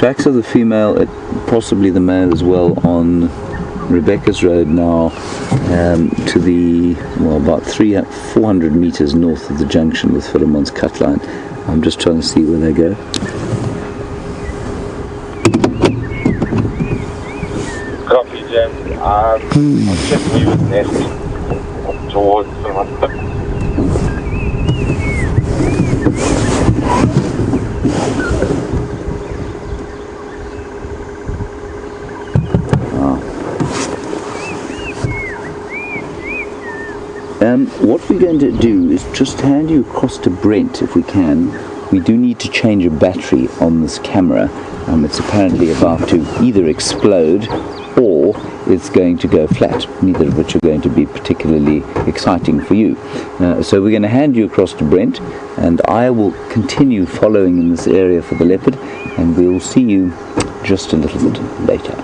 Tracks of the female, possibly the male as well, on Rebecca's Road now, to the, well, about 400 meters north of the junction with Philemon's cut line. I'm just trying to see where they go. Copy, Jim. I'll check Weaver's Nest towards Philemon's. What we're going to do is just hand you across to Brent if we can. We do need to change a battery on this camera. It's apparently about to either explode or it's going to go flat, neither of which are going to be particularly exciting for you. So we're going to hand you across to Brent, and I will continue following in this area for the leopard, and we'll see you just a little bit later.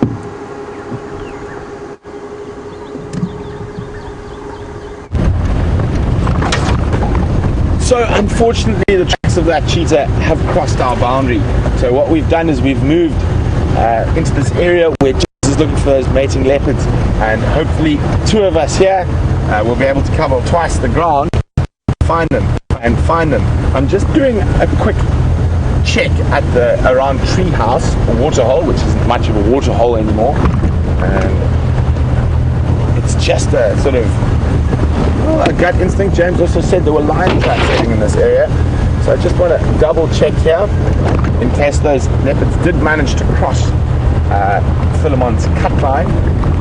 So unfortunately the tracks of that cheetah have crossed our boundary. So what we've done is we've moved into this area where cheetah is looking for those mating leopards, and hopefully two of us here will be able to cover twice the ground, find them. I'm just doing a quick check at the around tree house, a water hole, which isn't much of a water hole anymore. It's just a sort of a gut instinct. James also said there were lion tracks sitting in this area, so I just want to double check here in case those leopards did manage to cross Philemon's cut line.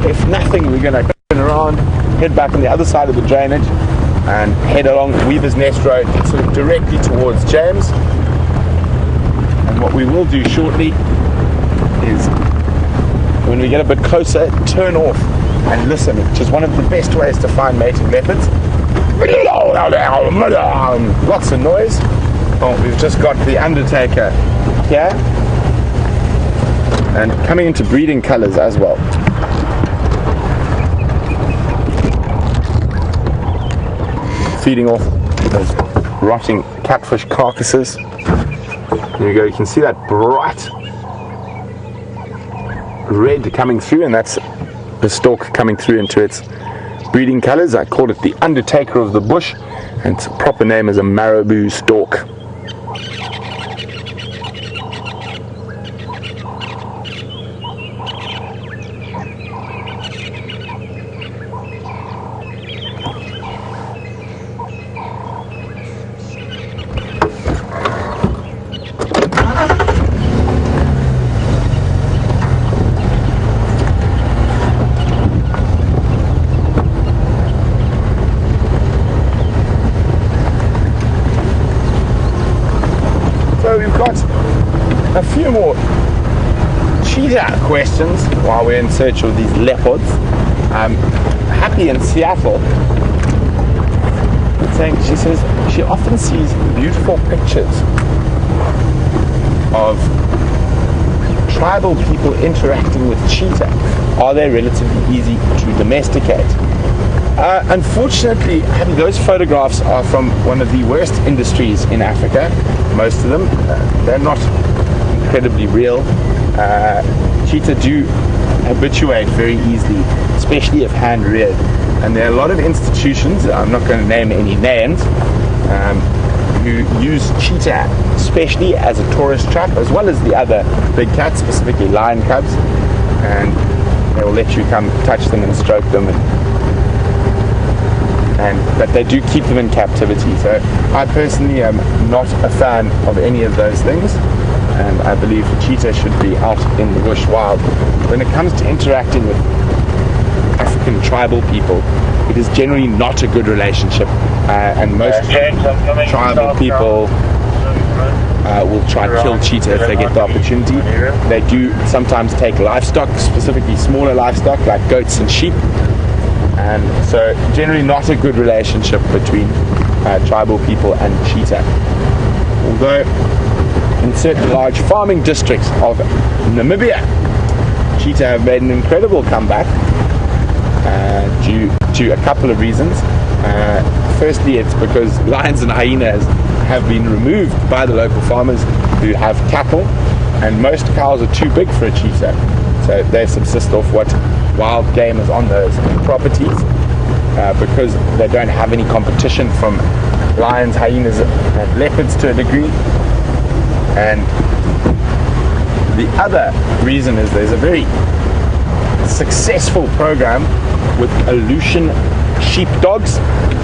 If nothing, we're going to turn around, head back on the other side of the drainage and head along Weaver's Nest Road sort of directly towards James. And what we will do shortly is, when we get a bit closer, turn off and listen, which is one of the best ways to find mating leopards. Lots of noise. Oh, we've just got the undertaker here, and coming into breeding colours as well. Feeding off those rotting catfish carcasses. There you go, you can see that bright red coming through, and that's the stalk coming through into its breeding colours. I call it the undertaker of the bush, and its proper name is a marabou stalk. So we've got a few more cheetah questions while we're in search of these leopards. Happy in Seattle, saying, she says she often sees beautiful pictures of tribal people interacting with cheetah. Are they relatively easy to domesticate? Unfortunately, those photographs are from one of the worst industries in Africa. Most of them, they're not incredibly real. Cheetah do habituate very easily, especially if hand reared. And there are a lot of institutions, I'm not going to name any names, who use cheetah especially as a tourist trap, as well as the other big cats, specifically lion cubs. And they will let you come touch them and stroke them, but they do keep them in captivity. So I personally am not a fan of any of those things, and I believe cheetah should be out in the bush wild. When it comes to interacting with African tribal people, it is generally not a good relationship, and most tribal people will try to kill cheetah if they get the opportunity. They do sometimes take livestock, specifically smaller livestock like goats and sheep. And so generally not a good relationship between tribal people and cheetah. Although in certain large farming districts of Namibia, cheetah have made an incredible comeback due to a couple of reasons. Firstly, it's because lions and hyenas have been removed by the local farmers who have cattle, and most cows are too big for a cheetah, so they subsist off what wild game is on those properties, because they don't have any competition from lions, hyenas, and leopards to a degree. And the other reason is there's a very successful program with Aleutian sheepdogs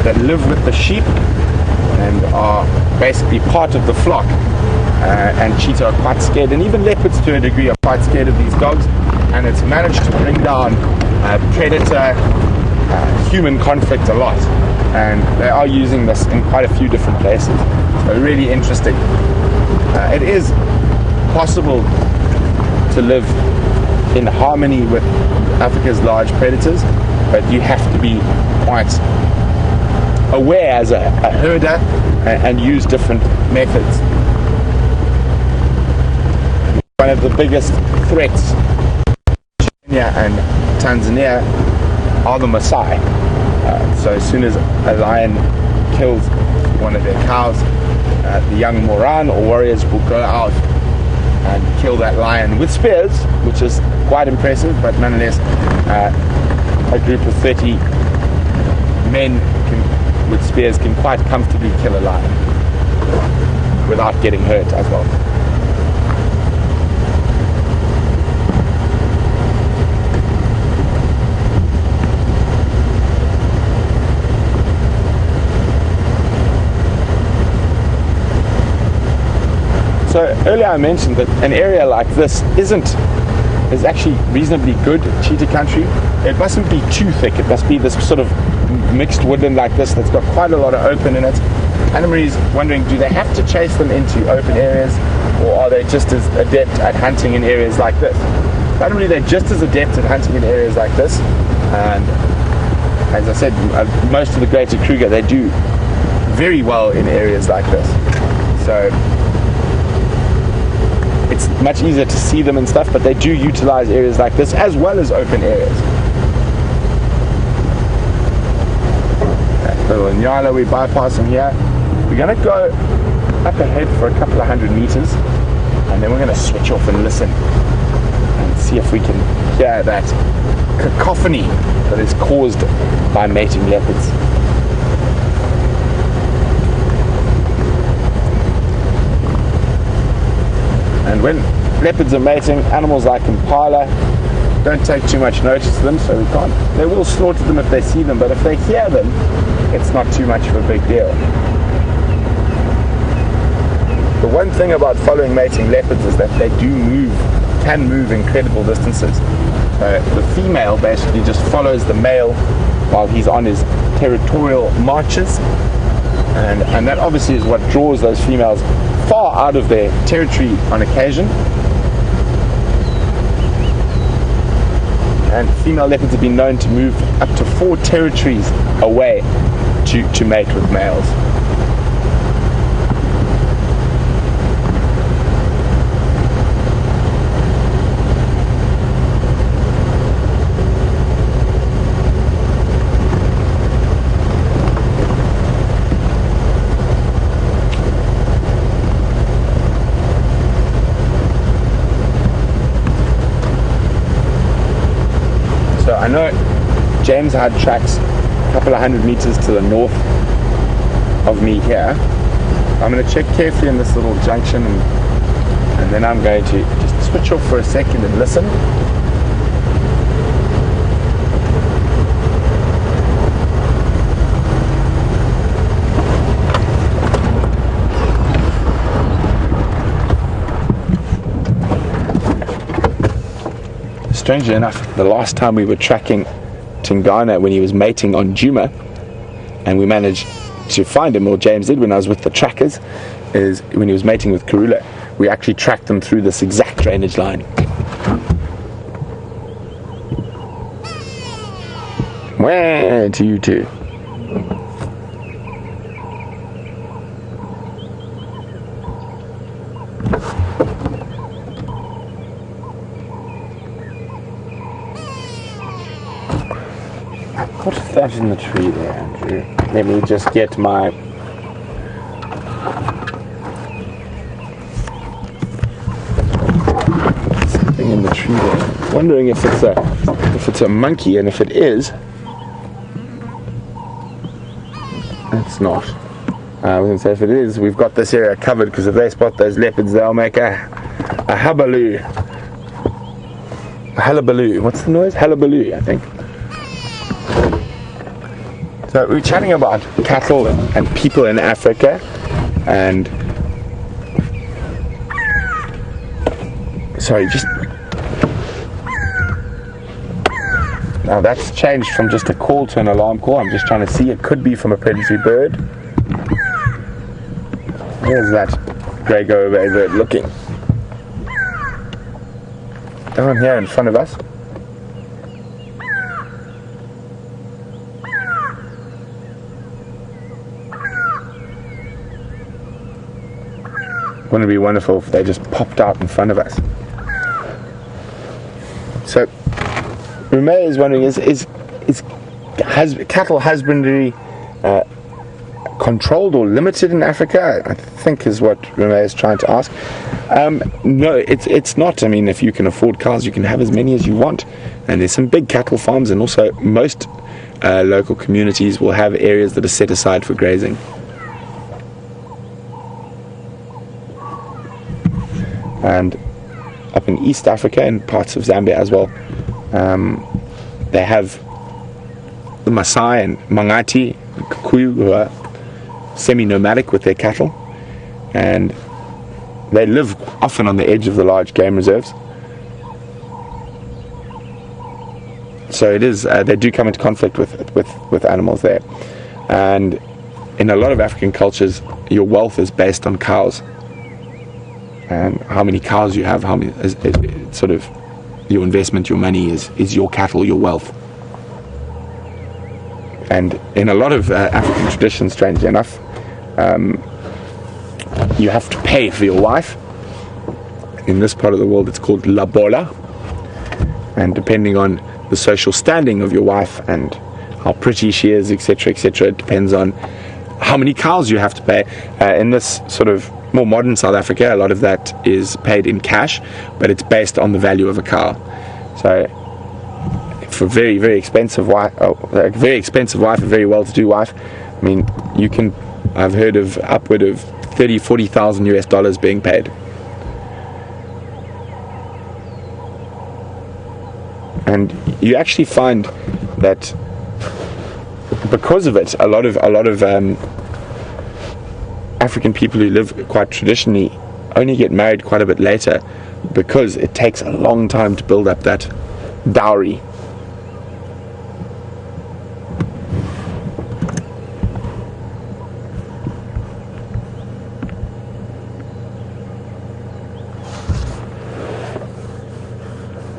that live with the sheep and are basically part of the flock, and cheetah are quite scared, and even leopards to a degree are quite scared of these dogs, and it's managed to bring down predator human conflict a lot, and they are using this in quite a few different places. So really interesting. It is possible to live in harmony with Africa's large predators, but you have to be quite aware as a herder and use different methods. One of the biggest threats to Kenya and Tanzania are the Maasai. So as soon as a lion kills one of their cows, the young Moran or warriors will go out and kill that lion with spears, which is quite impressive, but nonetheless a group of 30 men with spears can quite comfortably kill a lion without getting hurt as well. So earlier I mentioned that an area like this is actually reasonably good cheetah country. It mustn't be too thick. It must be this sort of mixed woodland like this that's got quite a lot of open in it. Anna-Marie's wondering, do they have to chase them into open areas, or are they just as adept at hunting in areas like this? Anna-Marie, they're just as adept at hunting in areas like this, and as I said, most of the greater Kruger, they do very well in areas like this. So it's much easier to see them and stuff, but they do utilize areas like this as well as open areas. That little Nyala, we bypass them here. We're going to go up ahead for a couple of 100 meters, and then we're going to switch off and listen and see if we can hear that cacophony that is caused by mating leopards. And when leopards are mating, animals like impala don't take too much notice of them, so we can't. They will slaughter them if they see them, but if they hear them, it's not too much of a big deal. The one thing about following mating leopards is that they can move incredible distances. The female basically just follows the male while he's on his territorial marches, and that obviously is what draws those females far out of their territory on occasion. And female leopards have been known to move up to 4 territories away to mate with males. I know James had tracks a couple of 100 meters to the north of me here. I'm going to check carefully in this little junction, and then I'm going to just switch off for a second and listen. Strangely enough, the last time we were tracking Tingana when he was mating on Djuma, and we managed to find him, or James did when I was with the trackers, is when he was mating with Karula. We actually tracked them through this exact drainage line. Where to you two? What's that in the tree there, Andrew? Let me just get my... wondering if it's a monkey, and if it is, it's not. I was going to say, if it is, we've got this area covered, because if they spot those leopards, they'll make a hullabaloo. A hullabaloo. What's the noise? Hullabaloo, I think. So we're chatting about cattle and people in Africa, and sorry, just now that's changed from just a call to an alarm call. I'm just trying to see, it could be from a predatory bird. Where's that grey go-away bird looking? Down here in front of us. Wouldn't it be wonderful if they just popped out in front of us? So, Rumey is wondering, is cattle husbandry controlled or limited in Africa? I think is what Rumey is trying to ask. No, it's not. I mean, if you can afford cows, you can have as many as you want. And there's some big cattle farms, and also most local communities will have areas that are set aside for grazing. And up in East Africa and parts of Zambia as well, they have the Maasai and Mangati, Kikuyu, who are semi-nomadic with their cattle, and they live often on the edge of the large game reserves. So it is, they do come into conflict with animals there. And in a lot of African cultures, your wealth is based on cows. And how many cows you have, how many is sort of your investment, your money is your cattle, your wealth. And in a lot of African traditions, strangely enough, you have to pay for your wife. In this part of the world, it's called labola, and depending on the social standing of your wife and how pretty she is, etc., etc., it depends on how many cows you have to pay. In this sort of more modern South Africa, a lot of that is paid in cash, but it's based on the value of a cow. So for a very, very expensive wife, a very well-to-do wife, I mean, I've heard of upward of $30,000-$40,000 being paid. And you actually find that because of it, a lot of African people who live quite traditionally only get married quite a bit later, because it takes a long time to build up that dowry.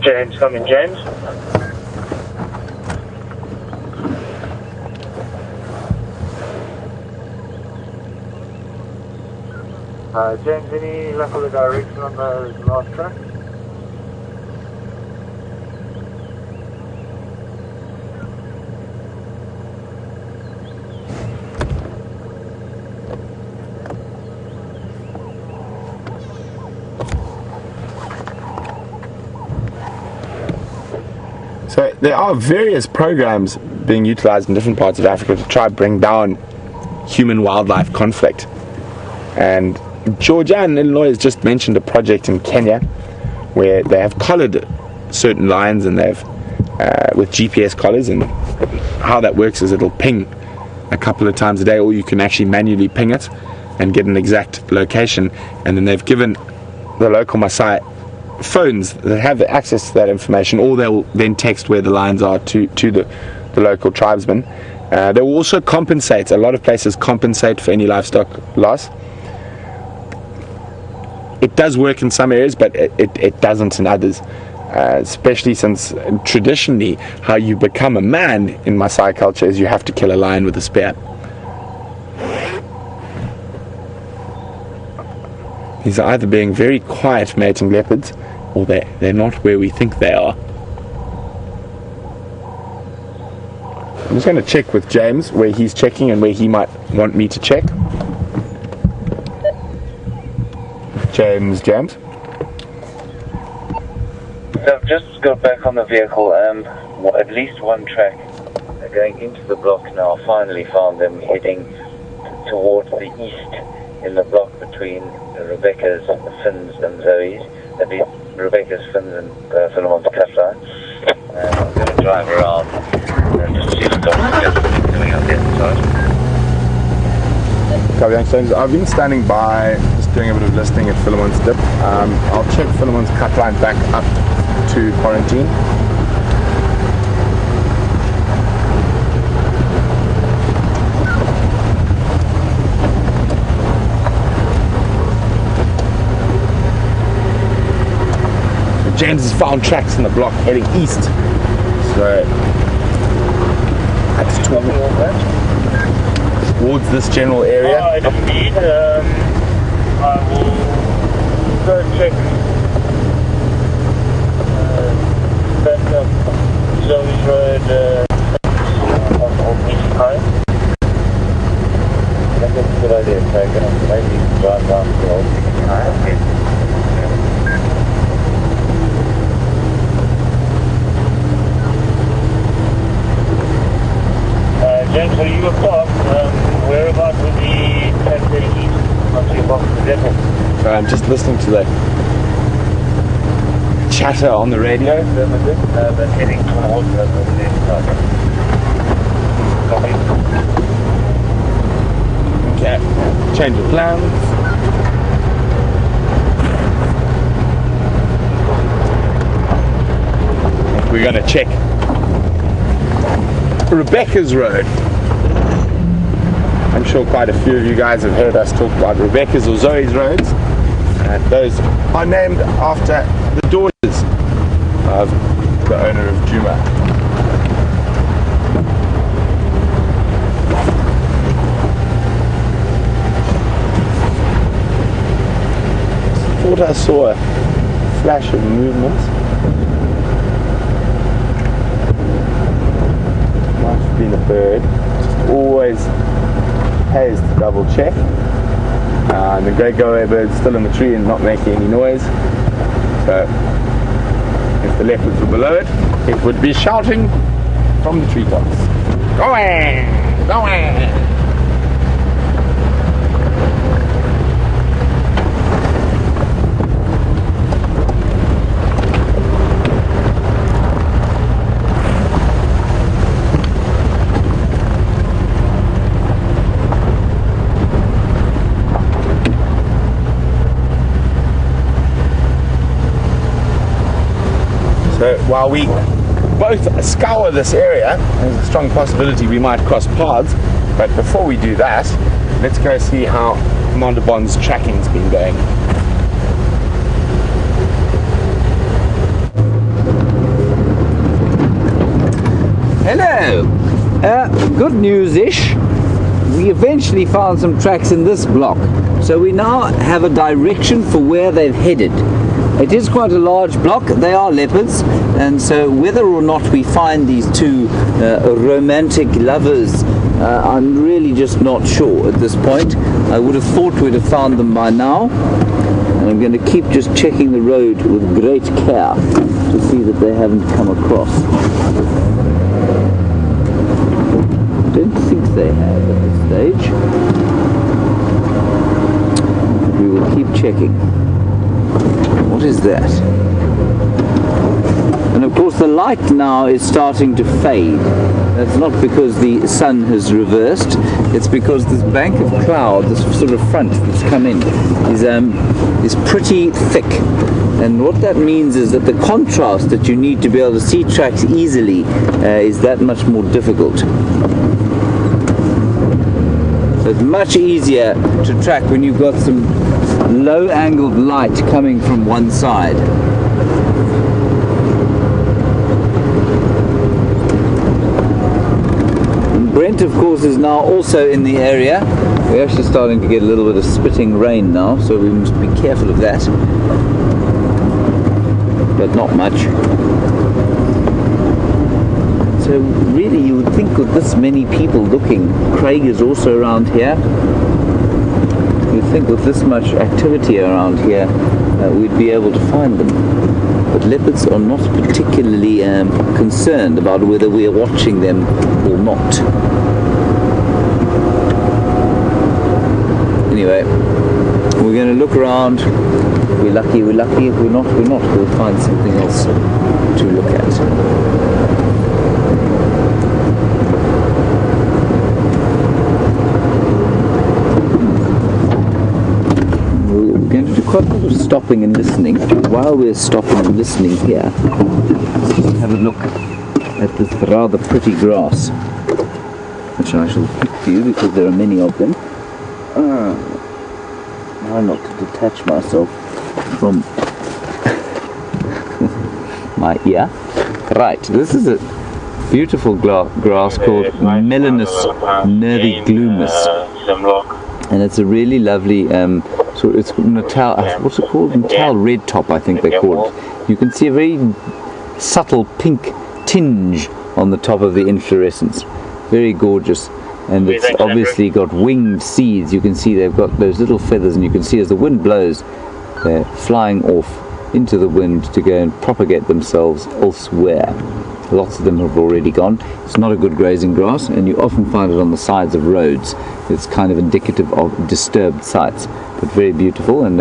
James, come in, James. James, any luck with the direction on the last track? So there are various programs being utilized in different parts of Africa to try to bring down human-wildlife conflict. And Georgia and Illinois has just mentioned a project in Kenya where they have collared certain lions, and they've with GPS collars, and how that works is it'll ping a couple of times a day, or you can actually manually ping it and get an exact location. And then they've given the local Maasai phones that have access to that information, or they'll then text where the lions are to the local tribesmen. They will also compensate. A lot of places compensate for any livestock loss. It does work in some areas, but it doesn't in others, especially since traditionally how you become a man in Maasai culture is you have to kill a lion with a spear. These are either being very quiet mating leopards, or they're not where we think they are. I'm just going to check with James where he's checking and where he might want me to check. James. Yeah, I've just got back on the vehicle. At least one track going into the block now. Finally found them heading towards the east in the block between Rebecca's, Finn's and Zoe's. That is Rebecca's, Finn's and Philemon's Cutler. I'm going to drive around and just see what's coming out the other side. Copy, thanks. I've been standing by, just doing a bit of listening at Philemon's dip. I'll check Philemon's cut line back up to quarantine. James has found tracks in the block heading east. So that's towards this general area. Indeed. I will go check back up Zoe's Road on East Coast. I think that's a good idea, Craig. Maybe drive down to the old East James, are you across? Whereabouts would the 1030 east onto your box of the vehicle? So I'm just listening to the chatter on the radio. but heading towards the left side. Copy. Okay, change of plans. We're going to check Rebecca's Road. I'm sure quite a few of you guys have heard us talk about Rebecca's or Zoe's roads. And those are named after the daughters of the owner of Djuma. Thought I saw a flash of movement. Might have been a bird. Just always pays to double check. And the great go-away bird's still in the tree and not making any noise. So if the leopards were below it, it would be shouting from the treetops. Go away! Go away! So while we both scour this area, there's a strong possibility we might cross paths, but before we do that, let's go see how Commander Bond's tracking's been going. Hello! Good news-ish. We eventually found some tracks in this block, so we now have a direction for where they've headed. It is quite a large block. They are leopards, and so whether or not we find these two romantic lovers, I'm really just not sure at this point. I would have thought we'd have found them by now, and I'm going to keep just checking the road with great care to see that they haven't come across. I don't think they have at this stage. We will keep checking. What is that? And of course the light now is starting to fade. That's not because the sun has reversed, it's because this bank of cloud, this sort of front that's come in, is pretty thick. And what that means is that the contrast that you need to be able to see tracks easily is that much more difficult. So it's much easier to track when you've got some low-angled light coming from one side. And Brent, of course, is now also in the area. We're actually starting to get a little bit of spitting rain now, so we must be careful of that. But not much. So really you would think with this many people looking, Craig is also around here. You'd think with this much activity around here, we'd be able to find them. but leopards are not particularly concerned about whether we are watching them or not. Anyway, we're going to look around. If we're lucky, we're lucky. If we're not, we're not. We'll find something else to look at. We're going to do quite a lot of stopping and listening. While we're stopping and listening here, let's just have a look at this rather pretty grass, which I shall pick for you because there are many of them. Try not to detach myself from my ear. Right, this is a beautiful grass called Melanus nerviglumus, and it's a really lovely so it's Natal, what's it called? Natal red top, I think they call it. You can see a very subtle pink tinge on the top of the inflorescence. Very gorgeous. And it's obviously got winged seeds. You can see they've got those little feathers, and you can see as the wind blows, they're flying off into the wind to go and propagate themselves elsewhere. Lots of them have already gone. It's not a good grazing grass, and you often find it on the sides of roads. It's kind of indicative of disturbed sites, but very beautiful, and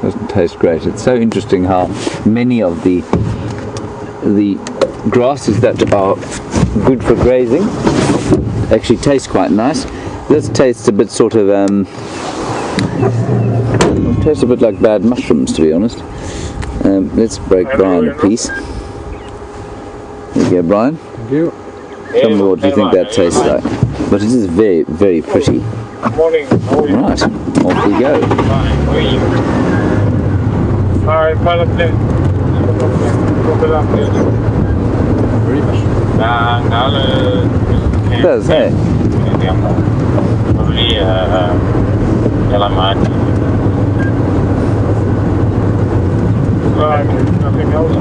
doesn't taste great. It's so interesting how many of the grasses that are good for grazing actually taste quite nice. This tastes a bit sort of tastes a bit like bad mushrooms, to be honest. Let's break Brian a piece. There you go, Brian. Thank you. Tell me what you think that tastes like. But it is very, very pretty. Morning. Right, off we go. Alright, pilot plane. It does, hey? Nothing else.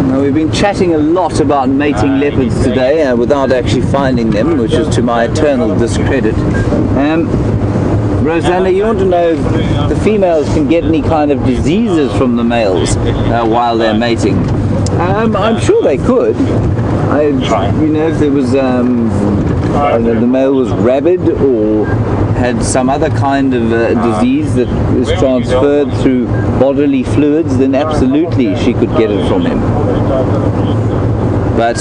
Now, we've been chatting a lot about mating leopards today without actually finding them, which is to my eternal discredit. Rosanna, you want to know if the females can get any kind of diseases from the males while they're mating? I'm sure they could. You know, if there was, I don't know, the male was rabid or had some other kind of disease that is transferred through bodily fluids, then absolutely she could get it from him. But,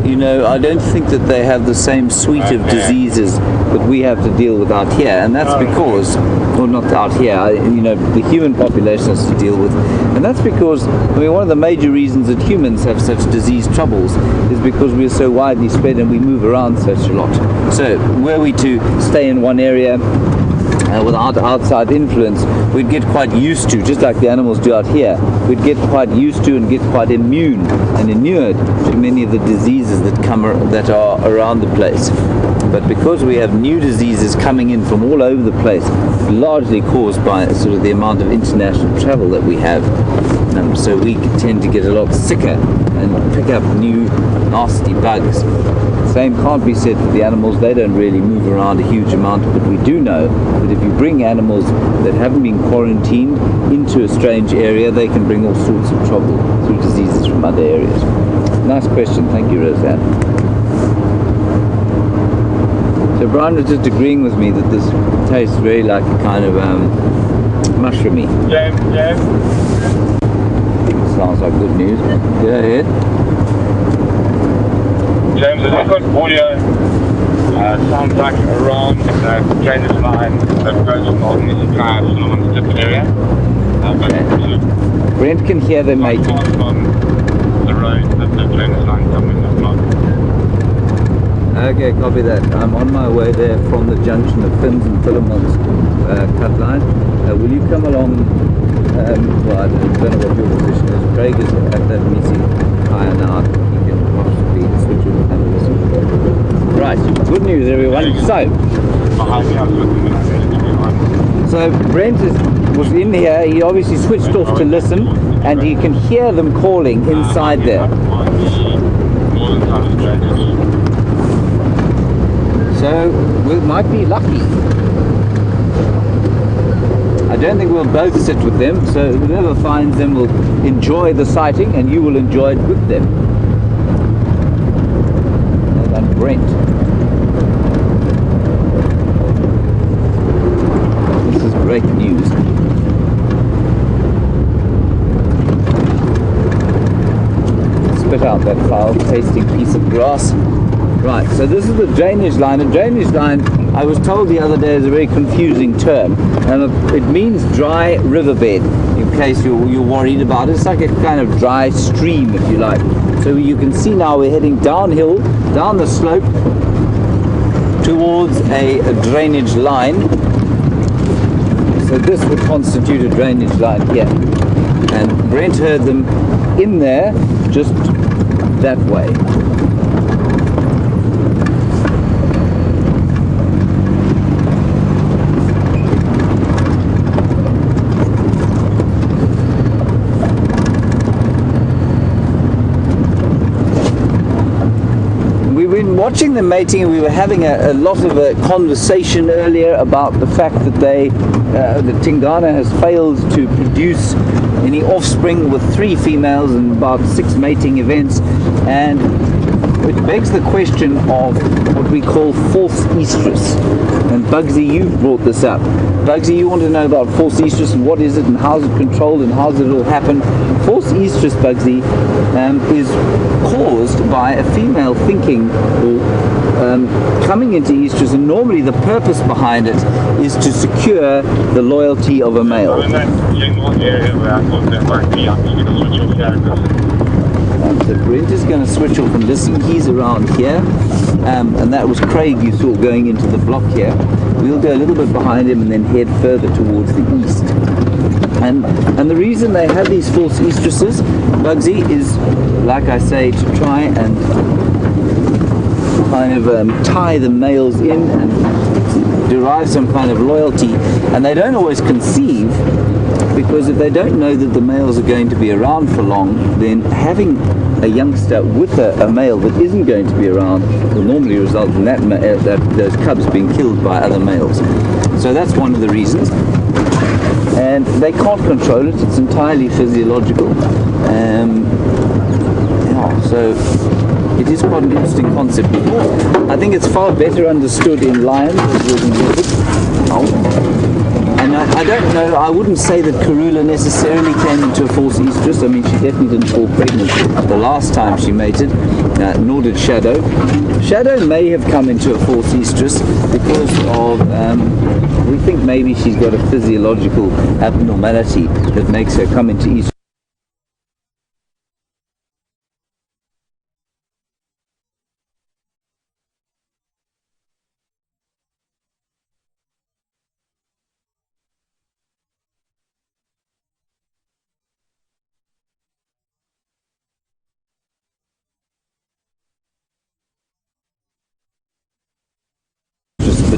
you know, I don't think that they have the same suite of diseases that we have to deal with out here, and that's because, well, not out here, you know, the human population has to deal with, and that's because, I mean, one of the major reasons that humans have such disease troubles is because we're so widely spread and we move around such a lot. So, were we to stay in one area without outside influence, we'd get quite used to, just like the animals do out here, we'd get quite used to and get quite immune and inured to many of the diseases that that are around the place. But because we have new diseases coming in from all over the place, largely caused by sort of the amount of international travel that we have, so we tend to get a lot sicker and pick up new nasty bugs. Same can't be said for the animals. They don't really move around a huge amount, but we do know that if you bring animals that haven't been quarantined into a strange area, they can bring all sorts of trouble through diseases from other areas. Nice question, thank you, Roseanne. So Brian was just agreeing with me that this tastes very like a kind of mushroomy. James. Sounds like good news. Go ahead. James, has this got audio? Sounds like around the drainage line that goes along this drive along the different area. Okay. Brent can hear them mating. On the road that the drainage line coming along. Okay, copy that. I'm on my way there from the junction of Finn's and Philemon's cut line. Will you come along? Well, I don't know what your position is. Craig is at that meeting higher now. He can possibly switch with and listen. Right, good news everyone. So Brent was in here. He obviously switched off to listen, and he can hear them calling inside there. So we might be lucky. don't think we'll both sit with them, so whoever finds them will enjoy the sighting and you will enjoy it with them. And Brent. This is great news. Spit out that foul tasting piece of grass. Right, so this is the drainage line. A drainage line, I was told the other day, is a very confusing term. It means dry riverbed, in case you're worried about it. It's like a kind of dry stream, if you like. So you can see now we're heading downhill, down the slope, towards a drainage line. So this would constitute a drainage line here. And Brent heard them in there, just that way. Watching them mating, we were having a lot of a conversation earlier about the fact that the Tingana has failed to produce any offspring with 3 females and about 6 mating events, and it begs the question of what we call false estrus. And Bugsy, you brought this up. Bugsy, you want to know about false estrus and what is it and how is it controlled and how does it all happen? False estrus, Bugsy, is caused by a female thinking or coming into estrus, and normally the purpose behind it is to secure the loyalty of a male. I'm in that general area where I thought there might be, I'm just going to switch off here. So Brent is going to switch off and listen. He's around here, and that was Craig you saw going into the block here. We'll go a little bit behind him and then head further towards the east. And the reason they have these false estruses, Bugsy, is, like I say, to try and kind of tie the males in and derive some kind of loyalty. And they don't always conceive, because if they don't know that the males are going to be around for long, then having a youngster with a male that isn't going to be around will normally result in those cubs being killed by other males. So that's one of the reasons. And they can't control it, it's entirely physiological. So it is quite an interesting concept. I think it's far better understood in lions than it is in leopards. And I don't know, I wouldn't say that Karula necessarily came into a false estrus. I mean, she definitely didn't fall pregnant the last time she mated, nor did Shadow. Shadow may have come into a false estrus because of, we think maybe she's got a physiological abnormality that makes her come into estrus.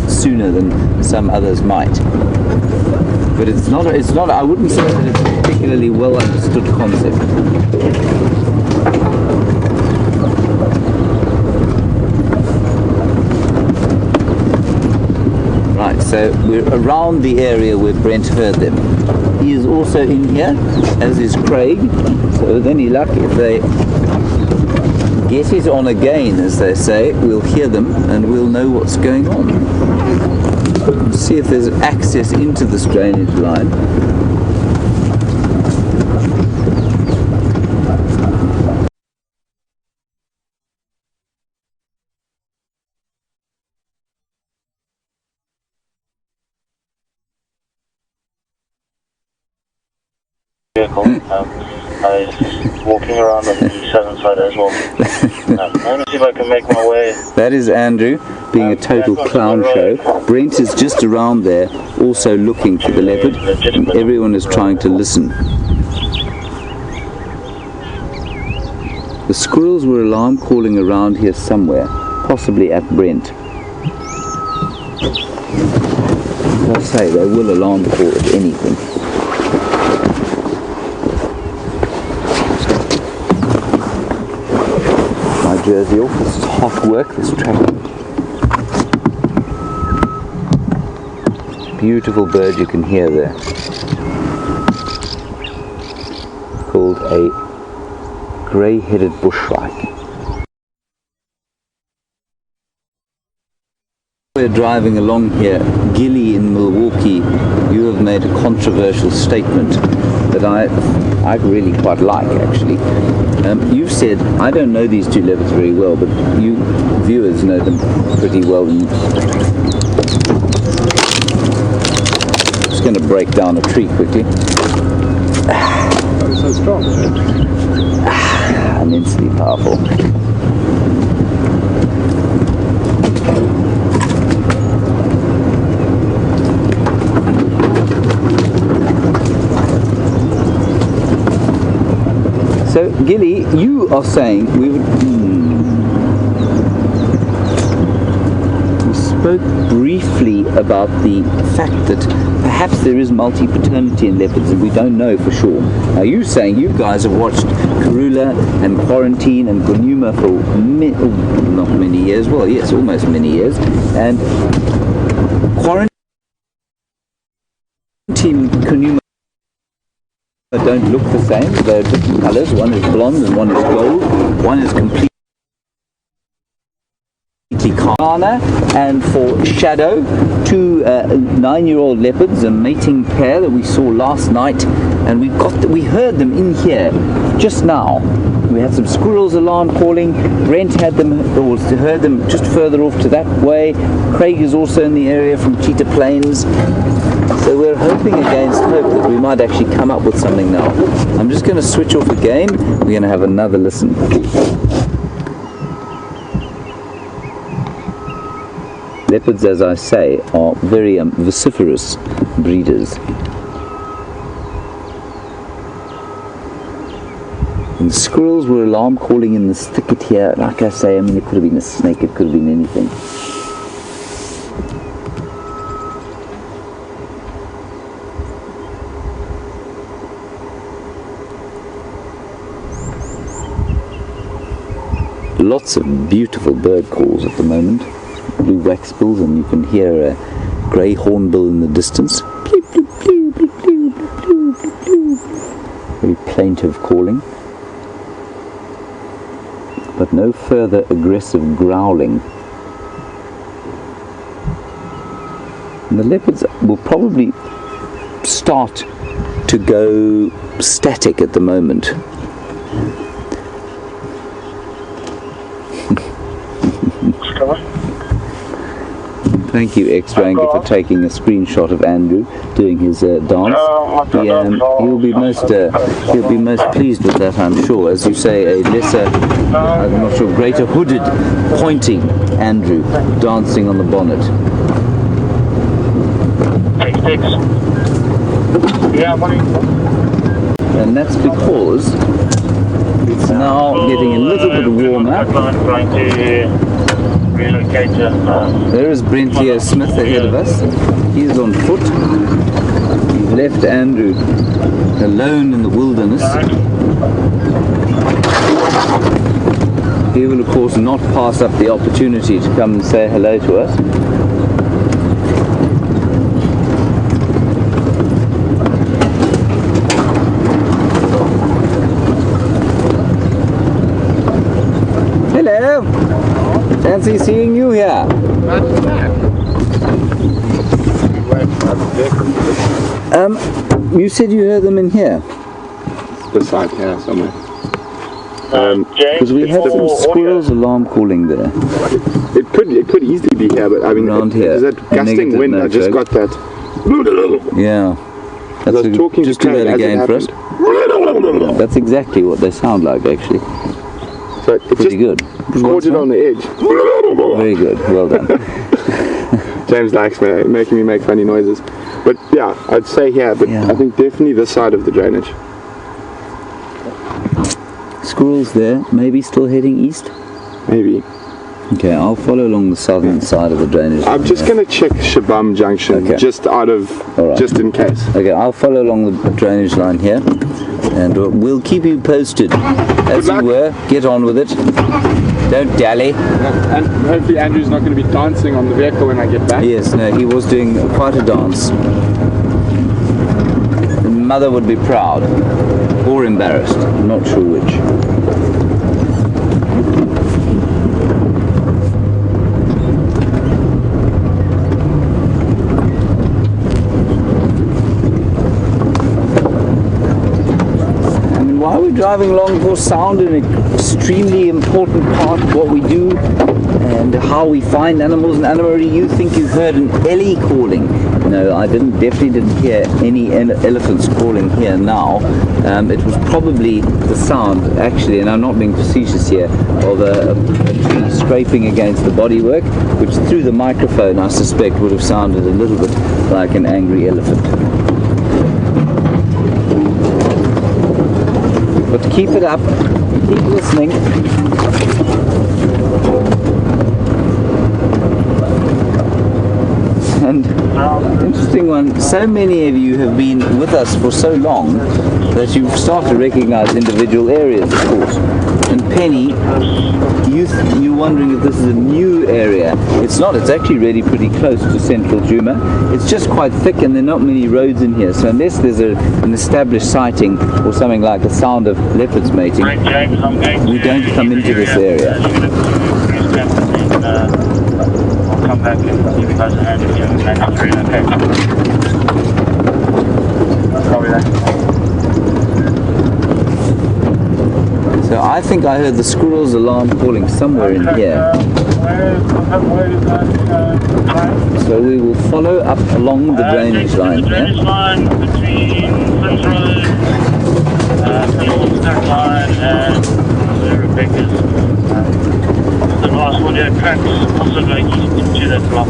Sooner than some others might, but it's not. I wouldn't say that it's a particularly well understood concept. Right, so we're around the area where Brent heard them. He is also in here, as is Craig. So with any luck, if they get it on again, as they say, we'll hear them and we'll know what's going on. See if there's access into this drainage line. Vehicle. I was walking around on the southern side as well. I'm going to see if I can make my way. That is Andrew, being a total clown show. Brent is just around there, also looking for the leopard, and everyone is trying to listen. The squirrels were alarm calling around here somewhere, possibly at Brent. As I say, they will alarm call at anything. Jersey off. This is hot work, this track. Beautiful bird you can hear there. a grey-headed bushshrike. We're driving along here, Gilly in Milwaukee. You have made a controversial statement that I really quite like, actually. You've said, I don't know these two leopards very well, but you viewers know them pretty well. I'm just going to break down a tree quickly. Oh, so strong. Immensely powerful. So, Gilly, you are saying we spoke briefly about the fact that perhaps there is multi-paternity in leopards and we don't know for sure. Now, you're saying you guys have watched Karula and Quarantine and Djuma for not many years, well, yes, almost many years, and Quarantine and Djuma don't look the same. They're different colors. One is blonde and one is gold. One is completely Kana, and for Shadow, two 9-year-old leopards, a mating pair that we saw last night, and we heard them in here just now. We had some squirrels alarm calling. Brent had them, or heard them just further off to that way. Craig is also in the area from Cheetah Plains. So we're hoping against hope that we might actually come up with something now. I'm just going to switch off again. We're going to have another listen. Leopards, as I say, are very vociferous breeders. And squirrels were alarm calling in this thicket here. Like I say, I mean, it could have been a snake, it could have been anything. Lots of beautiful bird calls at the moment. Blue waxbills, and you can hear a grey hornbill in the distance. Very plaintive calling, but no further aggressive growling. And the leopards will probably start to go static at the moment. Thank you, X-Ranger, for taking a screenshot of Andrew doing his dance. He'll be most pleased with that, I'm sure. As you say, a lesser, I'm not sure, greater hooded, pointing Andrew dancing on the bonnet. Yeah, money. And that's because it's now getting a little bit warmer. There is Brent Leo Smith ahead of us. He's on foot. We've left Andrew alone in the wilderness. He will, of course, not pass up the opportunity to come and say hello to us. Hello! Fancy seeing you here. You said you heard them in here. This side here somewhere. Because we had some squirrels alarm calling there. It could easily be here, but I mean, around here. There's that gusting wind. I just got that. Yeah. That's I was talking just to do that again for us. That's exactly what they sound like, actually. So it's pretty good. Caught it on the edge. Very good. Well done. James likes making me make funny noises. But yeah, I'd say here, but yeah. I think definitely this side of the drainage. Squirrels there, maybe still heading east? Maybe. Okay, I'll follow along the southern side of the drainage. I'm just going to check Shabam Junction, just out of, just in case. Okay, I'll follow along the drainage line here, and we'll keep you posted. As you were, get on with it. Don't dally. And hopefully Andrew's not going to be dancing on the vehicle when I get back. Yes, no, he was doing quite a dance. mother would be proud or embarrassed. I'm not sure which. While we're driving along, of course, sound an extremely important part of what we do and how we find animals. And Anna Marie, you think you've heard an ellie calling? No, I definitely didn't hear any elephants calling here now. It was probably the sound, actually, and I'm not being facetious here, of a tree scraping against the bodywork, which through the microphone, I suspect, would have sounded a little bit like an angry elephant. But keep it up, keep listening. And interesting one, so many of you have been with us for so long that you start to recognize individual areas, of course. And Penny, you're wondering if this is a new area. It's not, it's actually really pretty close to central Djuma. It's just quite thick and there are not many roads in here. So unless there's an established sighting or something like the sound of leopards mating, we don't come into this area. I'll come back and see you guys ahead of you in the next street, okay? Copy that. So I think I heard the squirrel's alarm calling somewhere in here. So we will follow up along the drainage line the drainage line between Flint's Road, Stack Line and Rebecca's. The last audio tracks also going east into that block.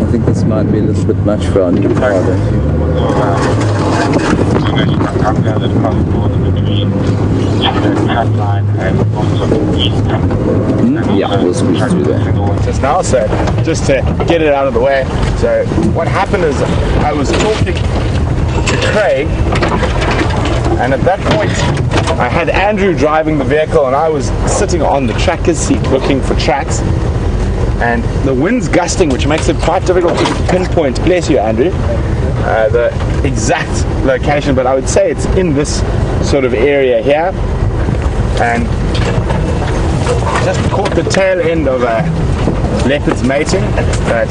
I think this might be a little bit much for our new car, don't you? I'm going to cross the border between the cut line and east. Yeah, we'll squeeze through there. Just now, so just to get it out of the way. So what happened is I was talking to Craig, and at that point I had Andrew driving the vehicle and I was sitting on the tracker's seat looking for tracks, and the wind's gusting, which makes it quite difficult to pinpoint, bless you Andrew, the exact location, but I would say it's in this sort of area here, and just caught the tail end of a leopard's mating. But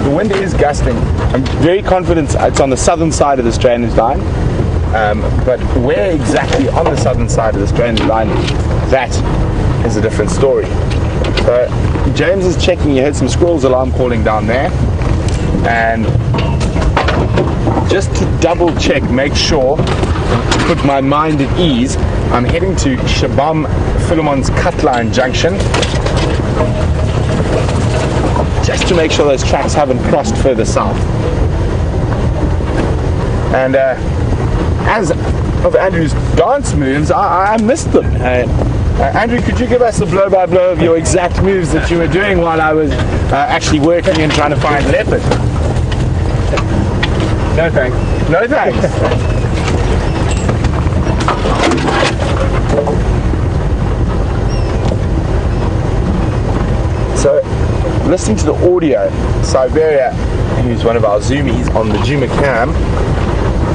the wind is gusting. I'm very confident it's on the southern side of this drainage line, but where exactly on the southern side of this drainage line, that is a different story. So James is checking. He heard some squirrels alarm calling down there, and just to double check, make sure, put my mind at ease, I'm heading to Shabam Philemon's Cutline Junction, just to make sure those tracks haven't crossed further south. And as of Andrew's dance moves, I missed them. Andrew, could you give us a blow-by-blow of your exact moves that you were doing while I was actually working and trying to find leopard? No thanks. No thanks. So, listening to the audio, Siberia, who's one of our zoomies on the Djuma cam,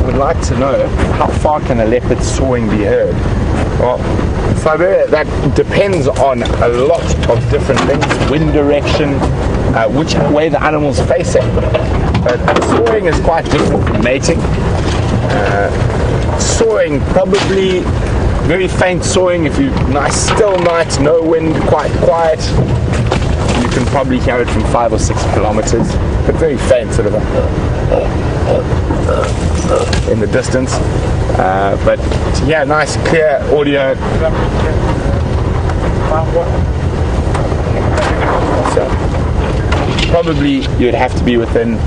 would like to know how far can a leopard sawing be heard? Well, Siberia, that depends on a lot of different things: wind direction, which way the animal's facing. But sawing is quite different from mating. Sawing, probably very faint sawing. If you nice still night, no wind, quite quiet, you can probably hear it from 5 or 6 kilometers, but very faint, sort of in the distance. But yeah, nice clear audio. So probably you'd have to be within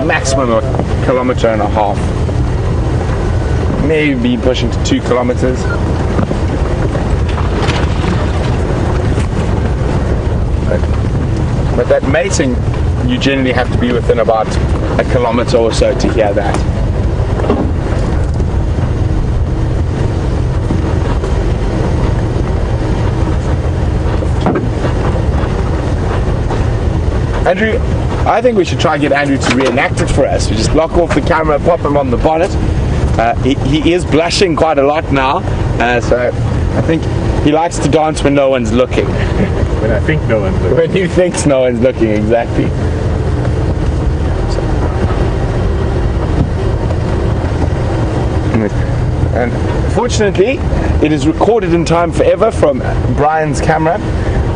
maximum of 1.5 kilometers, maybe pushing to 2 kilometers. But that mating, you generally have to be within about 1 kilometer or so to hear that. Andrew, I think we should try and get Andrew to reenact it for us. We just lock off the camera, pop him on the bonnet. He is blushing quite a lot now, so I think he likes to dance when no one's looking. When I think no one's looking. When he thinks no one's looking, exactly. And fortunately, it is recorded in time forever from Brian's camera,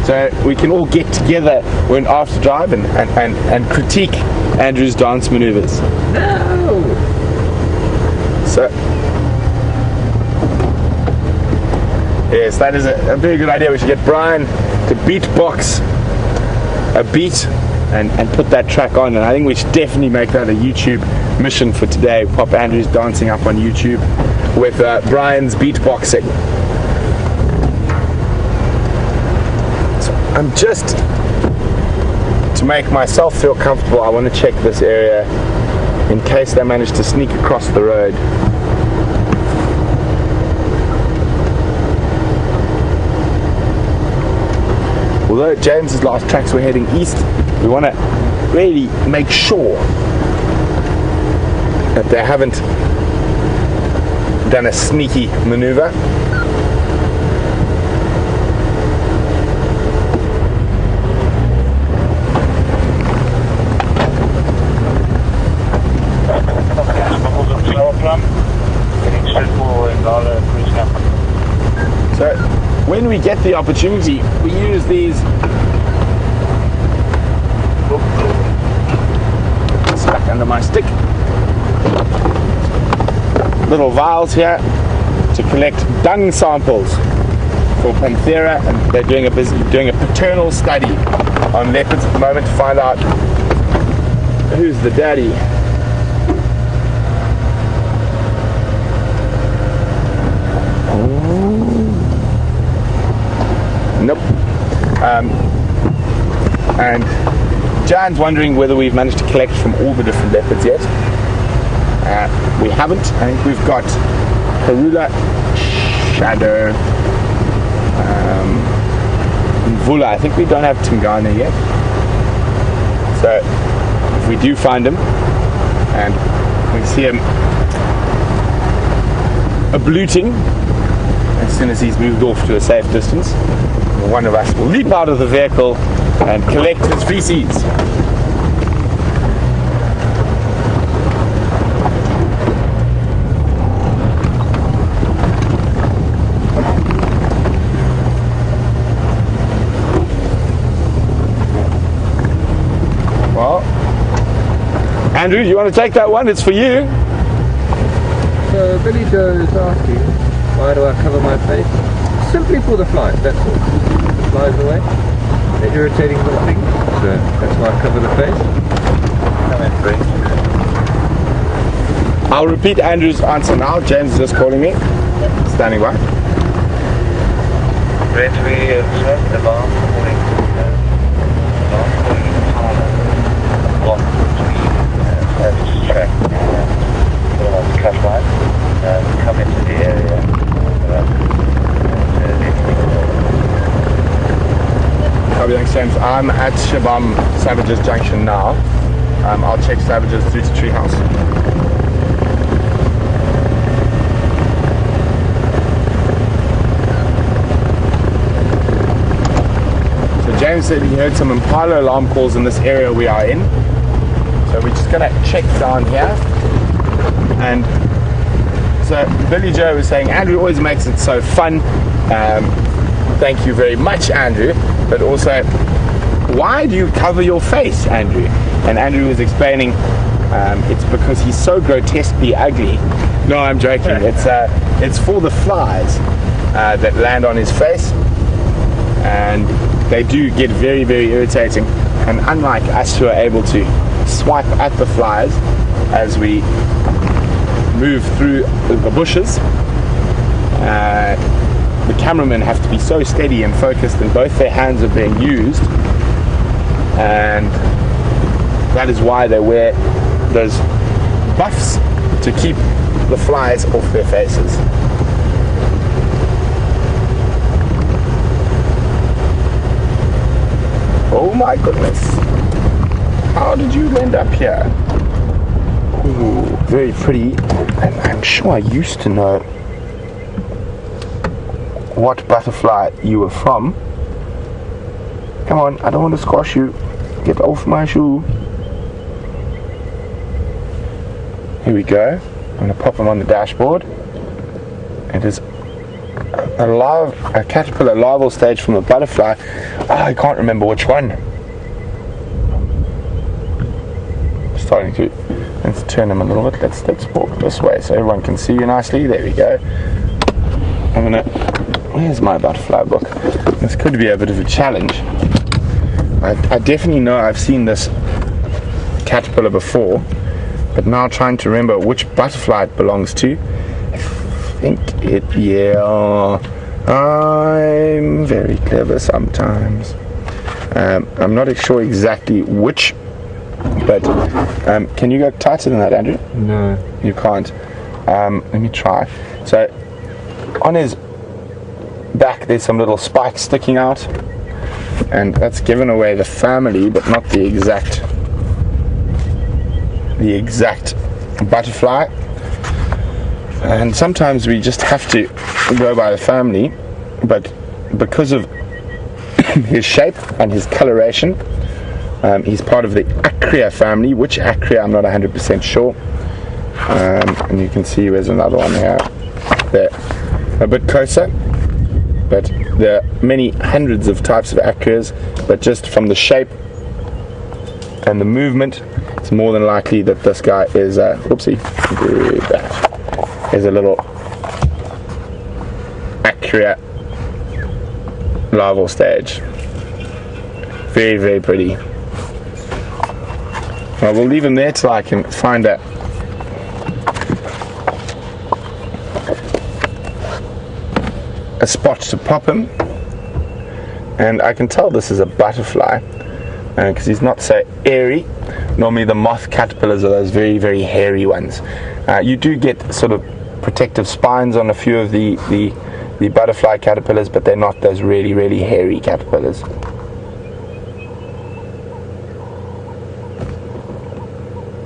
so we can all get together when after drive and critique Andrew's dance maneuvers. No! So, yes, that is a very good idea. We should get Brian to beatbox a beat and put that track on, and I think we should definitely make that a YouTube mission for today. Pop Andrew's dancing up on YouTube with Brian's beatboxing. So I'm just, to make myself feel comfortable, I want to check this area in case they manage to sneak across the road. Although James's last tracks were heading east, we want to really make sure that they haven't done a sneaky maneuver. So when we get the opportunity, we use these stuck under my stick little vials here to collect dung samples for Panthera, and they're doing a paternal study on leopards at the moment to find out who's the daddy. Nope. And Jan's wondering whether we've managed to collect from all the different leopards yet. We haven't. I think we've got Karula, Shadow, Vula. I think we don't have Tingana yet. So if we do find him and we see him abluting as soon as he's moved off to a safe distance, one of us will leap out of the vehicle and collect his feces. Well, Andrew, do you want to take that one? It's for you. So Billy Joe is asking, why do I cover my face? Simply for the flies, that's all. The flies away. They're irritating little things, so that's why I cover the face. I'll repeat Andrew's answer now. James is just calling me. Standing by. Brent, we observed the alarm calling a block between Savage track and cut line. Come into the area. Copy, thanks James. I'm at Shabam Savages Junction now. I'll check Savages through to Treehouse. So James said he heard some Impala alarm calls in this area we are in. So we're just gonna check down here. And so Billy Joe was saying, Andrew always makes it so fun. Thank you very much, Andrew. But also, why do you cover your face, Andrew? And Andrew was explaining it's because he's so grotesquely ugly. No, I'm joking. It's for the flies that land on his face, and they do get very, very irritating. And unlike us who are able to swipe at the flies as we move through the bushes, the cameramen have to be so steady and focused, and both their hands are being used, and that is why they wear those buffs to keep the flies off their faces. Oh my goodness. how did you end up here? Ooh, very pretty. And I'm sure I used to know what butterfly you were from. Come on, I don't want to squash you. Get off my shoe. Here we go. I'm going to pop him on the dashboard. It is a caterpillar larval stage from a butterfly. I can't remember which one. Starting to. Let's turn him a little bit. Let's walk this way so everyone can see you nicely. There we go. Where's my butterfly book? This could be a bit of a challenge. I definitely know I've seen this caterpillar before, but now trying to remember which butterfly it belongs to. I think I'm very clever sometimes. I'm not sure exactly which, but can you go tighter than that, Andrew? No. You can't. Let me try. So on his back there's some little spikes sticking out, and that's given away the family but not the exact butterfly. And sometimes we just have to go by the family, but because of his shape and his coloration, he's part of the Acrea family. Which Acrea I'm not 100% sure. And you can see there's another one here, there, a bit closer. But there are many hundreds of types of Acreas, but just from the shape and the movement, it's more than likely that this guy is a little Acrea larval stage. Very, very pretty. Well, we'll leave him there till I can find a spot to pop him. And I can tell this is a butterfly because he's not so airy. Normally the moth caterpillars are those very, very hairy ones. You do get sort of protective spines on a few of the butterfly caterpillars, but they're not those really, really hairy caterpillars.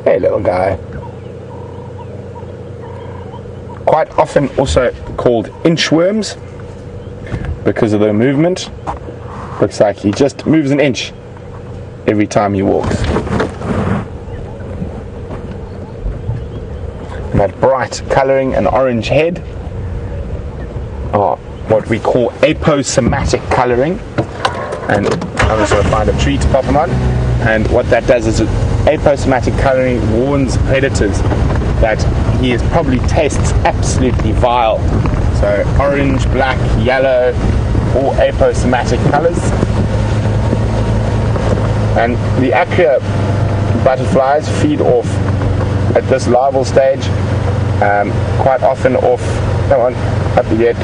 Hey, little guy. Quite often also called inchworms because of their movement. Looks like he just moves an inch every time he walks. And that bright colouring and orange head are what we call aposematic colouring. And I'm just going to find a tree to pop him on. And what that does is aposematic colouring warns predators that he probably tastes absolutely vile. So orange, black, yellow, all aposematic colours. And the Acrea butterflies feed off at this larval stage, quite often off, come on, up you get,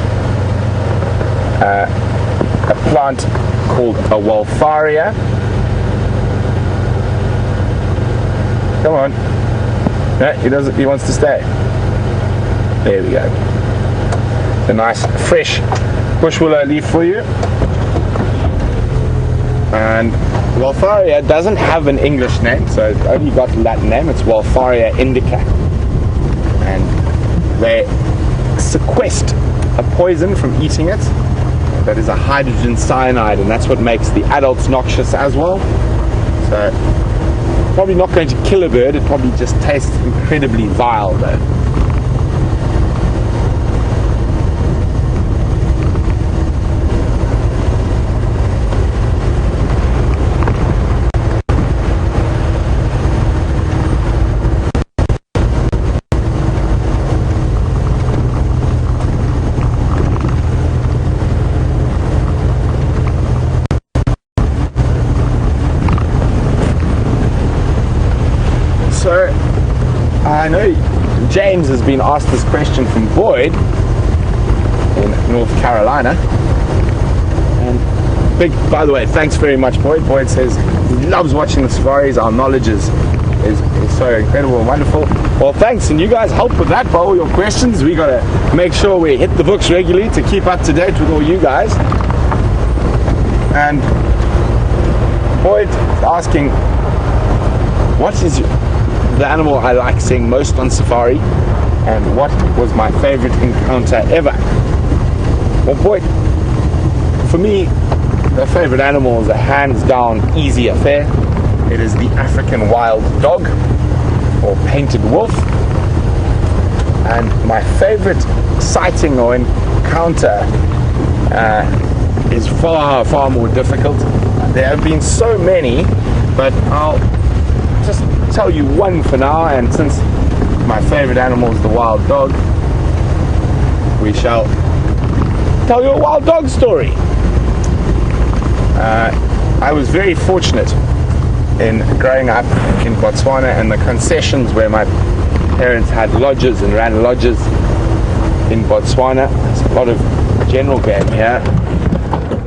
a plant called a Wolfaria. Come on. No, he wants to stay. There we go. A nice fresh bush willow leaf for you. And Wolfaria doesn't have an English name, so it's only got a Latin name. It's Wolfaria indica. And they sequester a poison from eating it that is a hydrogen cyanide, and that's what makes the adults noxious as well. So probably not going to kill a bird, it probably just tastes incredibly vile though. So, I know James has been asked this question from Boyd in North Carolina. And by the way, thanks very much, Boyd. Boyd says he loves watching the safaris. Our knowledge is so incredible and wonderful. Well, thanks, and you guys help with that by all your questions. We got to make sure we hit the books regularly to keep up to date with all you guys. And Boyd asking, what is the animal I like seeing most on safari, and what was my favorite encounter ever? Well, boy, for me, the favorite animal is a hands down easy affair. It is the African wild dog, or painted wolf. And my favorite sighting or encounter is far more difficult. There have been so many, but I'll just tell you one for now, and since my favorite animal is the wild dog, we shall tell you a wild dog story. I was very fortunate in growing up in Botswana, and the concessions where my parents had lodges and ran lodges in Botswana. There's a lot of general game here,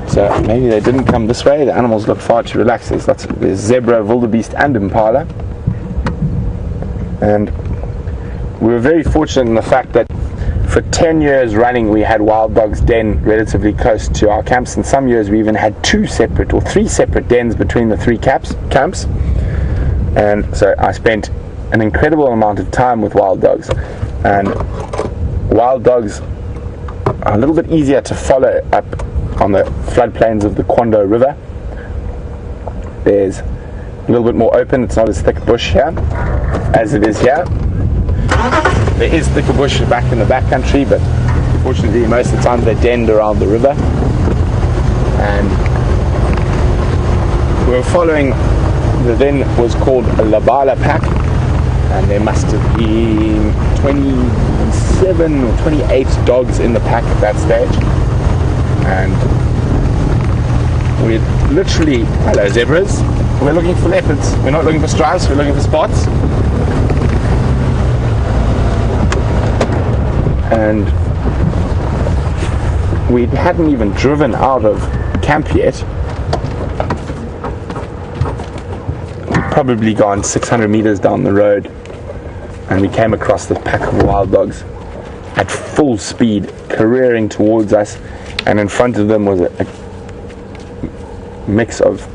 so maybe they didn't come this way. The animals look far too relaxed. There's zebra, wildebeest and impala, and we were very fortunate in the fact that for 10 years running we had wild dogs den relatively close to our camps, and some years we even had 2 separate or 3 separate dens between the 3 camps. And so I spent an incredible amount of time with wild dogs, and wild dogs are a little bit easier to follow up on the floodplains of the Kondo River. There's a little bit more open, it's not as thick bush here as it is here. There is thicker bush back in the backcountry, but fortunately most of the time they're denned around the river. And we were following the then was called a Labala pack, and there must have been 27 or 28 dogs in the pack at that stage. And we're literally, hello zebras, we're looking for leopards, we're not looking for stripes, we're looking for spots. And we hadn't even driven out of camp yet. We'd probably gone 600 meters down the road, and we came across this pack of wild dogs at full speed, careering towards us, and in front of them was a mix of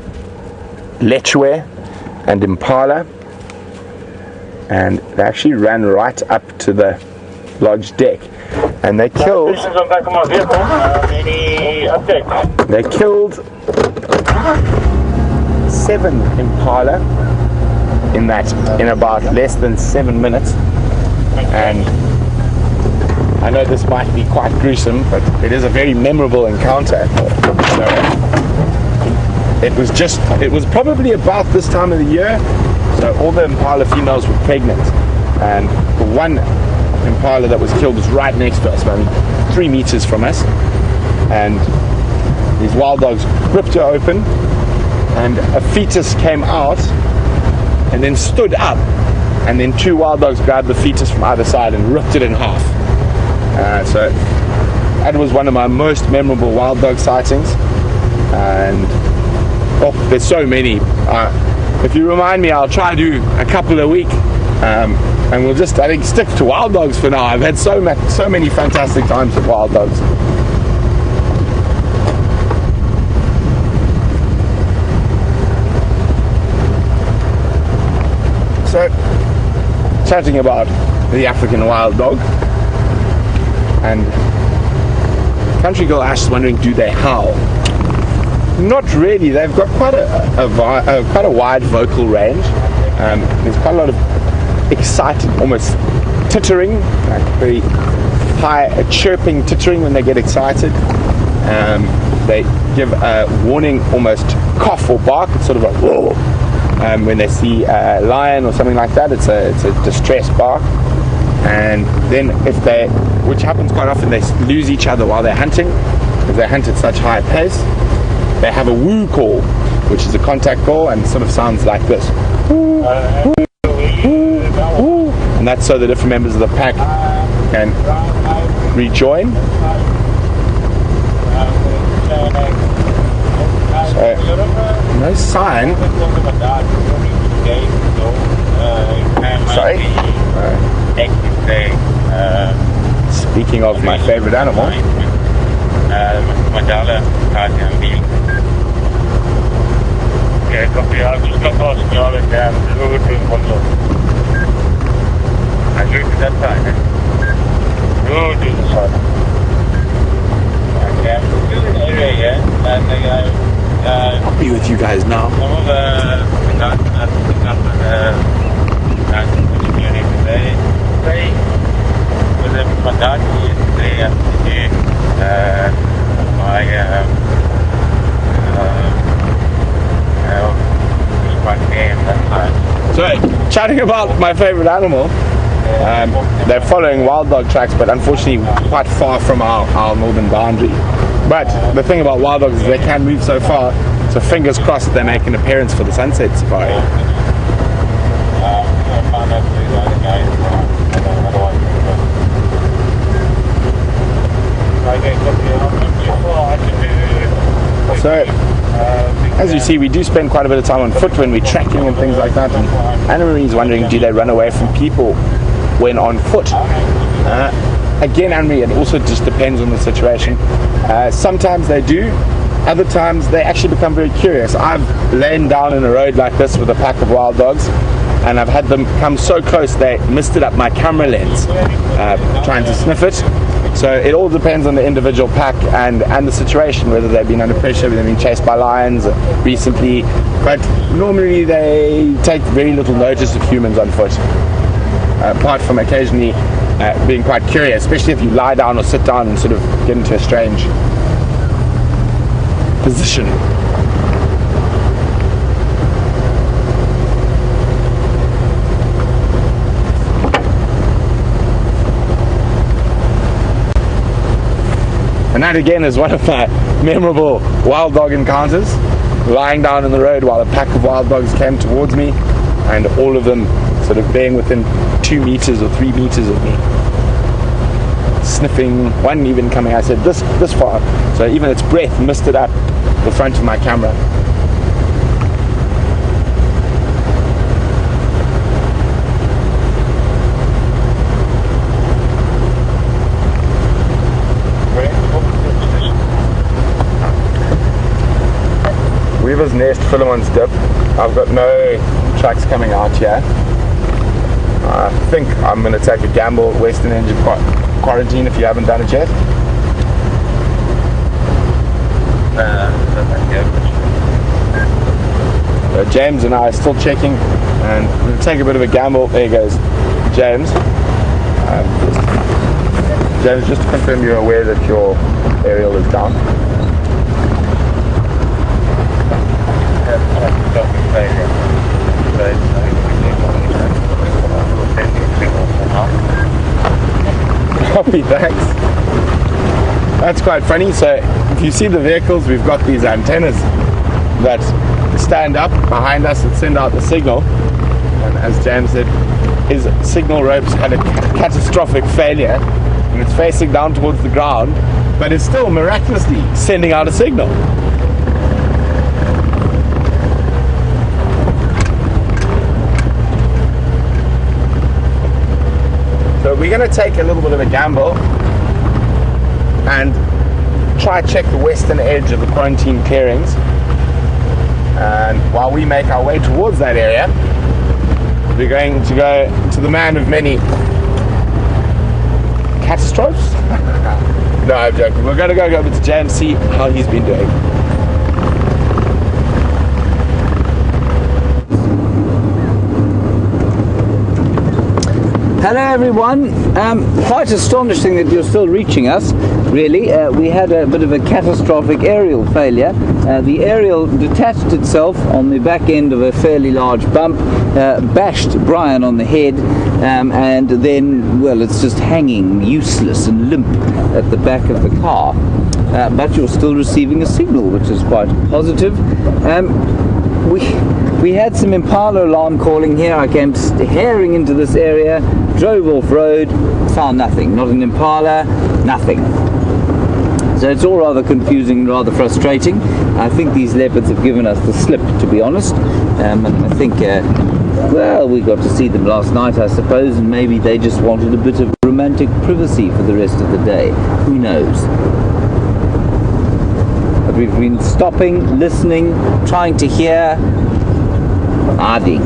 lechwe and impala, and they actually ran right up to the lodge deck, and they killed they killed 7 impala in about less than 7 minutes. And I know this might be quite gruesome, but it is a very memorable encounter. So it was probably about this time of the year, so all the impala females were pregnant, and the one impala that was killed was right next to us, man, 3 meters from us, and these wild dogs ripped her open, and a fetus came out and then stood up, and then 2 wild dogs grabbed the fetus from either side and ripped it in half. So that was one of my most memorable wild dog sightings. And there's so many. If you remind me, I'll try to do a couple a week. And we'll just, I think, stick to wild dogs for now. I've had so many fantastic times with wild dogs. So, chatting about the African wild dog, and Country Girl Ash is wondering, do they howl? Not really. They've got quite a wide vocal range. There's quite a lot of excited, almost tittering, like very high chirping tittering when they get excited. They give a warning, almost cough or bark. It's sort of like whoa. When they see a lion or something like that, it's a distressed bark. And then which happens quite often, they lose each other while they're hunting, because they hunt at such high pace. They have a woo call, which is a contact call, and it sort of sounds like this. Woo, woo, woo. And that's so the different members of the pack can rejoin. So, no sign. Sorry? Speaking of my favorite animal, Okay, copy. I've just got past the island down the road to the bundle. I drink to that side. Road to the side. Okay, I'm still in the area here, and I'll be with you guys now. some of the guys that pick up guys today, they with my dad yesterday afternoon, So, chatting about my favorite animal, they're following wild dog tracks, but unfortunately quite far from our northern boundary. But the thing about wild dogs is they can move so far, so fingers crossed they make an appearance for the sunset safari. So, as you see, we do spend quite a bit of time on foot when we're tracking and things like that. And Anne-Marie's wondering, do they run away from people when on foot? Again, Anne-Marie, it also just depends on the situation. Sometimes they do. Other times they actually become very curious. I've lain down in a road like this with a pack of wild dogs, and I've had them come so close they misted up my camera lens trying to sniff it. So it all depends on the individual pack and the situation, whether they've been under pressure, whether they've been chased by lions recently. But normally they take very little notice of humans on foot, apart from occasionally being quite curious, especially if you lie down or sit down and sort of get into a strange position. And that again is one of my memorable wild dog encounters, lying down in the road while a pack of wild dogs came towards me, and all of them sort of being within 2 meters or 3 meters of me, sniffing, one even coming, I said, this far, so even its breath misted up the front of my camera. Weaver's Nest, Philemon's Dip. I've got no tracks coming out here. I think I'm going to take a gamble at Western Engine Quarantine if you haven't done it yet. So James and I are still checking, and we're going to take a bit of a gamble. There goes James. James, just to confirm you're aware that your aerial is down. Copy, thanks. That's quite funny. So if you see the vehicles, we've got these antennas that stand up behind us and send out the signal. And as James said, his signal ropes had a catastrophic failure and it's facing down towards the ground, but it's still miraculously sending out a signal. So we're going to take a little bit of a gamble and try check the western edge of the quarantine clearings. And while we make our way towards that area, we're going to go to the man of many catastrophes. No, I'm joking. We're going to go over to James, see how he's been doing. Hello everyone. Quite astonishing that you're still reaching us, really. We had a bit of a catastrophic aerial failure. The aerial detached itself on the back end of a fairly large bump, bashed Brian on the head, and then, well, it's just hanging useless and limp at the back of the car. But you're still receiving a signal, which is quite positive. We had some Impala alarm calling here. I came tearing into this area, drove off road, found nothing. Not an Impala, nothing. So it's all rather confusing, rather frustrating. I think these leopards have given us the slip, to be honest. And I think, well, we got to see them last night, I suppose, and maybe they just wanted a bit of romantic privacy for the rest of the day. Who knows? But we've been stopping, listening, trying to hear, Adding.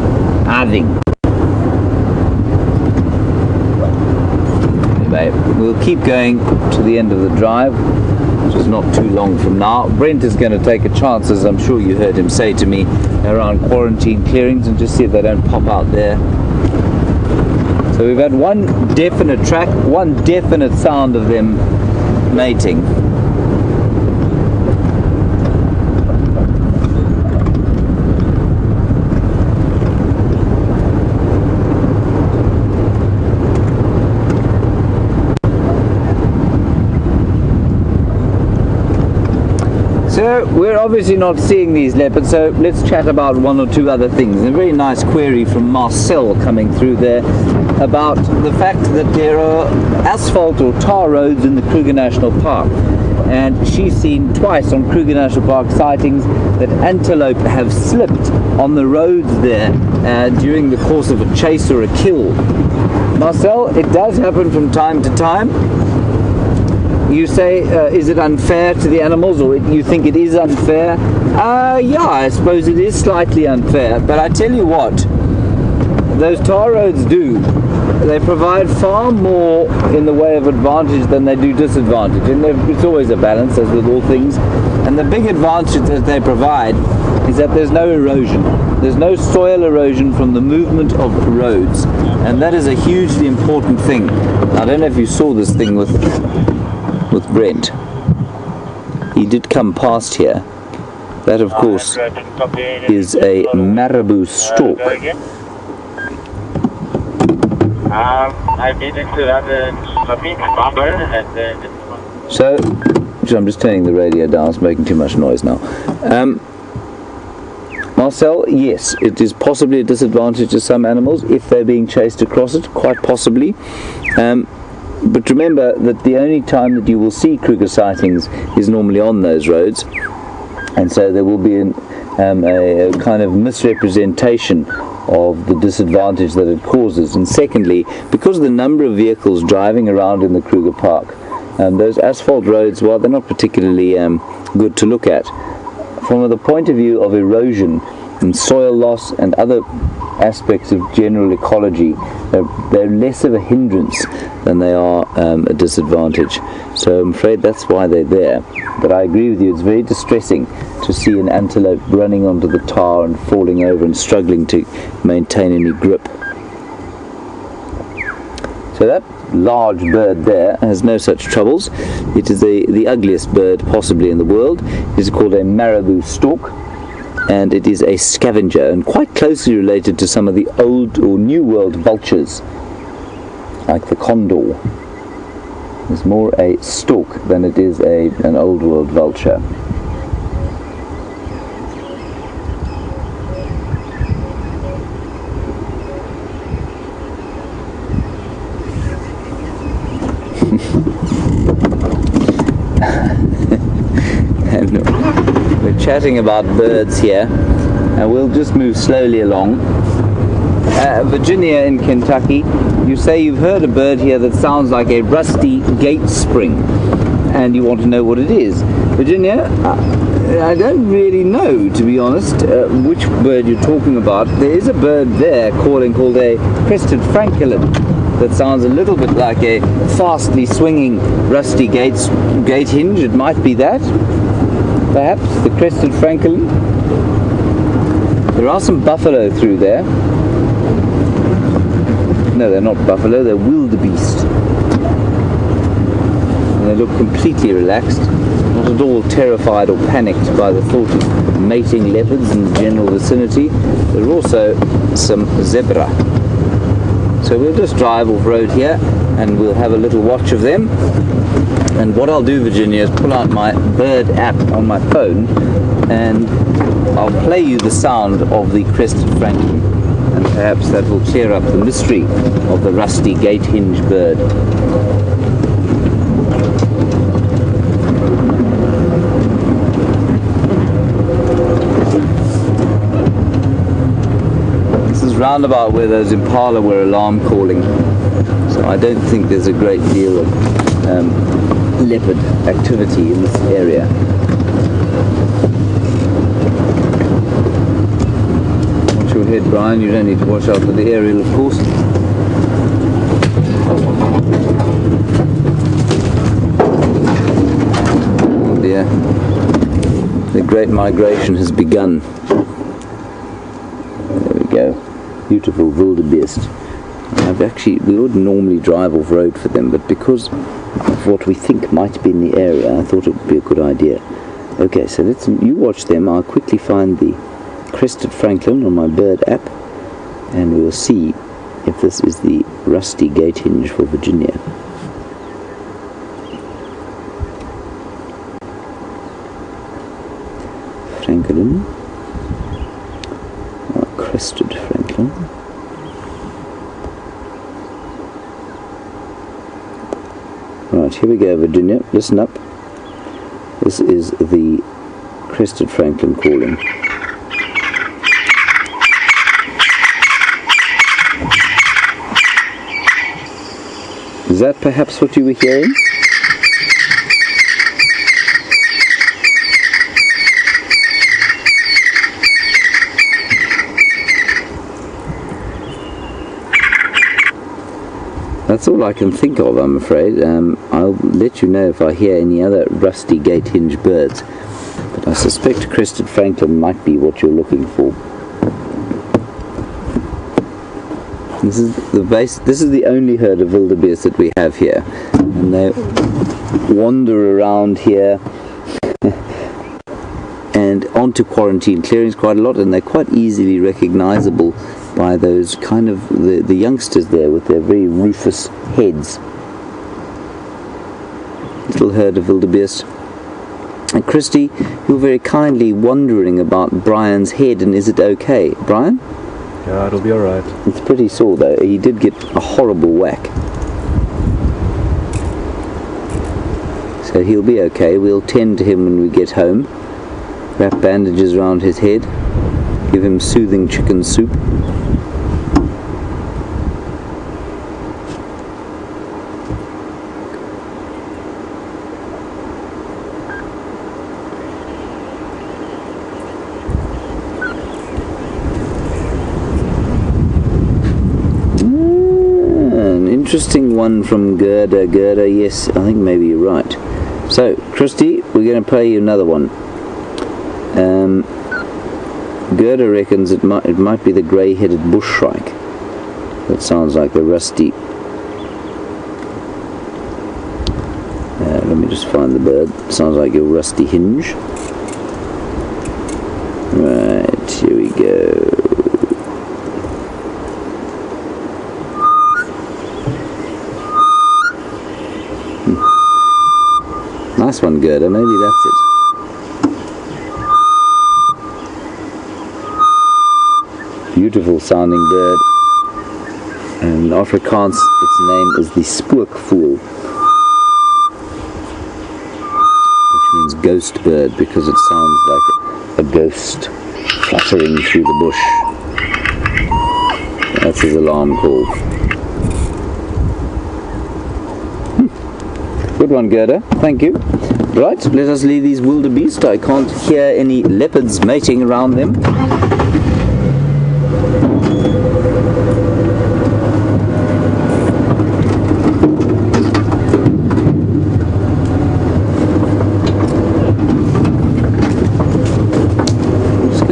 Anyway, we'll keep going to the end of the drive, which is not too long from now. Brent is going to take a chance, as I'm sure you heard him say to me, around quarantine clearings, and just see if they don't pop out there. So we've had one definite track, one definite sound of them mating. So we're obviously not seeing these leopards, so let's chat about one or two other things. A very nice query from Marcel coming through there about the fact that there are asphalt or tar roads in the Kruger National Park, and she's seen twice on Kruger National Park sightings that antelope have slipped on the roads there during the course of a chase or a kill. Marcel, it does happen from time to time. You say, is it unfair to the animals, or you think it is unfair? Yeah, I suppose it is slightly unfair, but I tell you what, those tar roads they provide far more in the way of advantage than they do disadvantage, and it's always a balance, as with all things. And the big advantage that they provide is that there's no erosion. There's no soil erosion from the movement of roads, and that is a hugely important thing. I don't know if you saw this thing with Brent. He did come past here. That, of course, is a marabou stork. I made it to that big bumper, and so I'm just turning the radio down. It's making too much noise now. Marcel, yes, it is possibly a disadvantage to some animals if they're being chased across it, quite possibly. But remember that the only time that you will see Kruger sightings is normally on those roads, and so there will be a kind of misrepresentation of the disadvantage that it causes. And secondly, because of the number of vehicles driving around in the Kruger Park, those asphalt roads, well, they're not particularly good to look at. From the point of view of erosion and soil loss and other aspects of general ecology, they're less of a hindrance than they are a disadvantage. So I'm afraid that's why they're there. But I agree with you, it's very distressing to see an antelope running onto the tar and falling over and struggling to maintain any grip. So that large bird there has no such troubles. It is the ugliest bird possibly in the world. It is called a marabou stork, and it is a scavenger and quite closely related to some of the old or new world vultures, like the condor. It's more a stork than it is an old world vulture. And we're chatting about birds here, and we'll just move slowly along. Virginia in Kentucky, you say you've heard a bird here that sounds like a rusty gate spring, and you want to know what it is. Virginia, I don't really know, to be honest, which bird you're talking about. There is a bird there called a crested francolin that sounds a little bit like a fastly swinging rusty gate hinge. It might be that, perhaps, the crested francolin. There are some buffalo through there. No, they're not buffalo, they're wildebeest. And they look completely relaxed, not at all terrified or panicked by the thought of mating leopards in the general vicinity. There are also some zebra. So we'll just drive off road here and we'll have a little watch of them. And what I'll do, Virginia, is pull out my bird app on my phone and I'll play you the sound of the crested francolin, and perhaps that will clear up the mystery of the rusty gate hinge bird. This is roundabout where those impala were alarm calling, so I don't think there's a great deal of leopard activity in this area. What you'll ahead, Brian. You don't need to watch out for the aerial, of course. Oh dear. The great migration has begun. There we go. Beautiful wildebeest. We wouldn't normally drive off-road for them, but because of what we think might be in the area, I thought it would be a good idea. Okay, so you watch them. I'll quickly find the crested francolin on my bird app, and we'll see if this is the rusty gate hinge for Virginia. Francolin, crested francolin. Right, here we go, Virginia. Listen up. This is the crested francolin calling. Is that perhaps what you were hearing? That's all I can think of, I'm afraid. I'll let you know if I hear any other rusty gate hinge birds, but I suspect crested francolin might be what you're looking for. This is the only herd of wildebeest that we have here, and they wander around here and onto quarantine clearings quite a lot, and they're quite easily recognizable by those kind of the youngsters there with their very rufous heads. Little herd of wildebeest. And Christy, you were very kindly wondering about Brian's head, and is it okay? Brian? Yeah, it'll be alright. It's pretty sore though. He did get a horrible whack. So he'll be okay. We'll tend to him when we get home. Wrap bandages around his head. Give him soothing chicken soup. Interesting one from Gerda. Gerda, yes, I think maybe you're right. So, Christy, we're going to play you another one. Gerda reckons it might be the grey-headed bush shrike. That sounds like the rusty. Let me just find the bird. Sounds like your rusty hinge. Right, here we go. Nice one, Gerda. Maybe that's it. Beautiful sounding bird. And in Afrikaans, its name is the spookvoël, which means ghost bird, because it sounds like a ghost fluttering through the bush. That's his alarm call. Good one, Gerda. Thank you. Right, let us leave these wildebeest. I can't hear any leopards mating around them.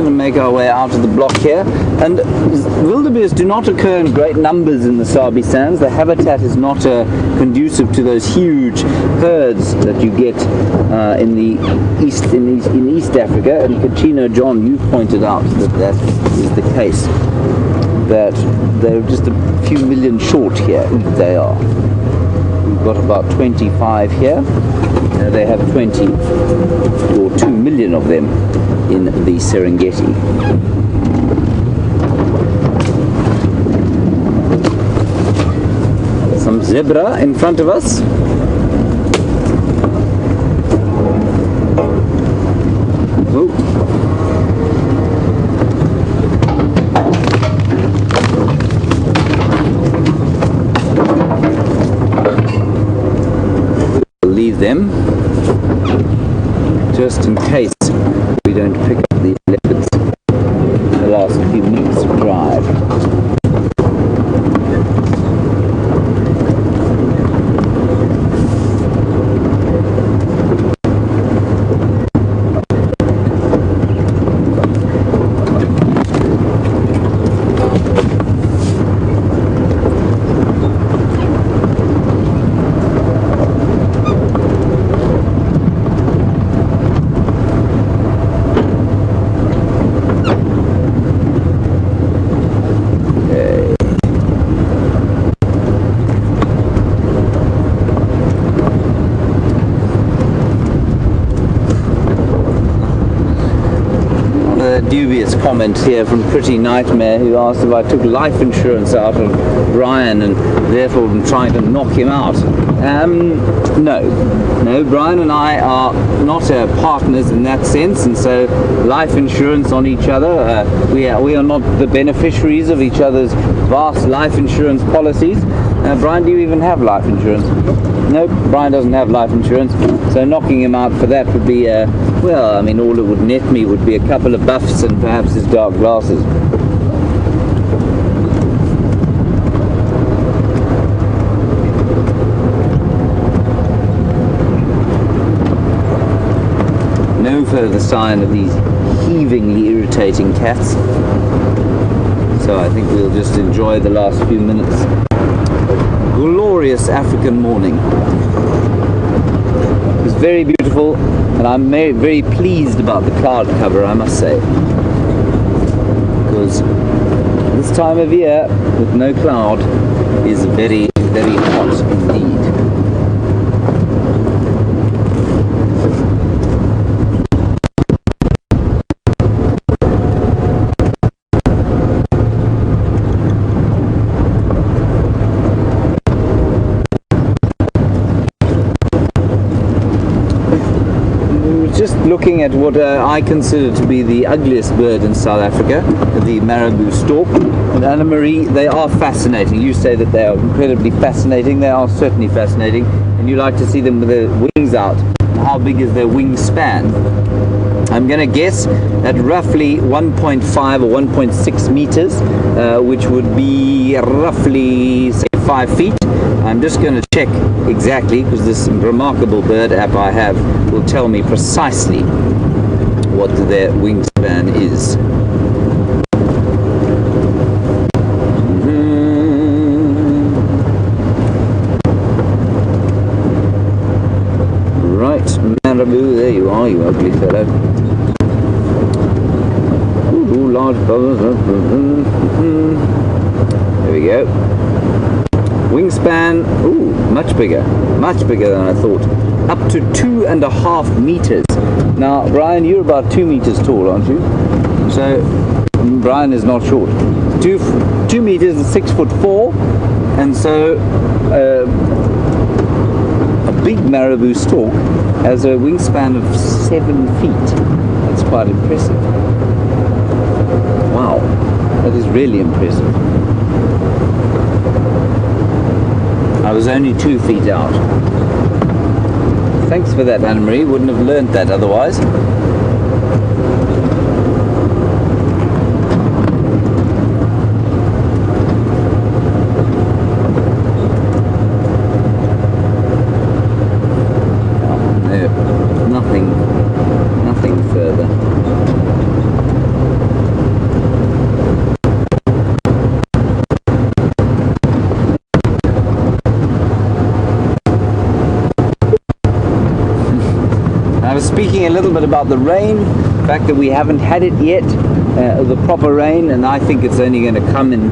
Make our way out of the block here, and wildebeest do not occur in great numbers in the Sabi Sands. The habitat is not conducive to those huge herds that you get in the east in East Africa. And Kachino John, you pointed out that is the case, that they're just a few million short here. They are. We've got about 25 here. They have 20 or 2 million of them in the Serengeti. Some zebra in front of us. Oh. We'll leave them just in case we don't pick up the leopards in the last few minutes of drive. hilarious comment here from Pretty Nightmare, who asked if I took life insurance out of Brian and therefore I'm trying to knock him out. No, Brian and I are not partners in that sense, and so life insurance on each other, we are not the beneficiaries of each other's vast life insurance policies. Brian, do you even have life insurance? Nope, Brian doesn't have life insurance, so knocking him out for that would be, well, I mean, all it would net me would be a couple of buffs and perhaps his dark glasses. No further sign of these heavingly irritating cats, so I think we'll just enjoy the last few minutes. Glorious African morning. It's very beautiful, and I'm very pleased about the cloud cover, I must say, because this time of year with no cloud is very, very hot indeed. Looking at what I consider to be the ugliest bird in South Africa, the marabou stork. And Anna Marie, they are fascinating. You say that they are incredibly fascinating. They are certainly fascinating, and you like to see them with their wings out. How big is their wingspan? I'm going to guess at roughly 1.5 or 1.6 meters, which would be roughly, say, 5 feet. I'm just going to check exactly, because this remarkable bird app I have will tell me precisely what their wingspan is. Right, marabou, there you are, you ugly fellow. Ooh, large bubbles. There we go. Wingspan, ooh, much bigger than I thought. Up to 2.5 meters. Now, Brian, you're about 2 meters tall, aren't you? So, Brian is not short. 2 meters is 6'4", and so a big marabou stork has a wingspan of 7 feet. That's quite impressive. Wow, that is really impressive. I was only 2 feet out. Thanks for that, Anna Marie. Wouldn't have learned that otherwise. No, nothing further. Speaking a little bit about the rain, the fact that we haven't had it yet, the proper rain, and I think it's only going to come in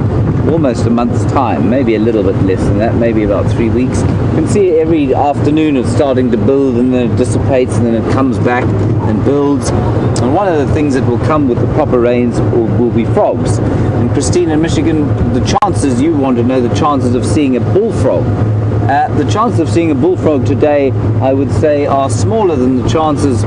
almost a month's time, maybe a little bit less than that, maybe about 3 weeks. You can see every afternoon it's starting to build, and then it dissipates, and then it comes back and builds. And one of the things that will come with the proper rains will be frogs. In Christina, Michigan, the chances, you want to know the chances of seeing a bullfrog. The chances of seeing a bullfrog today, I would say, are smaller than the chances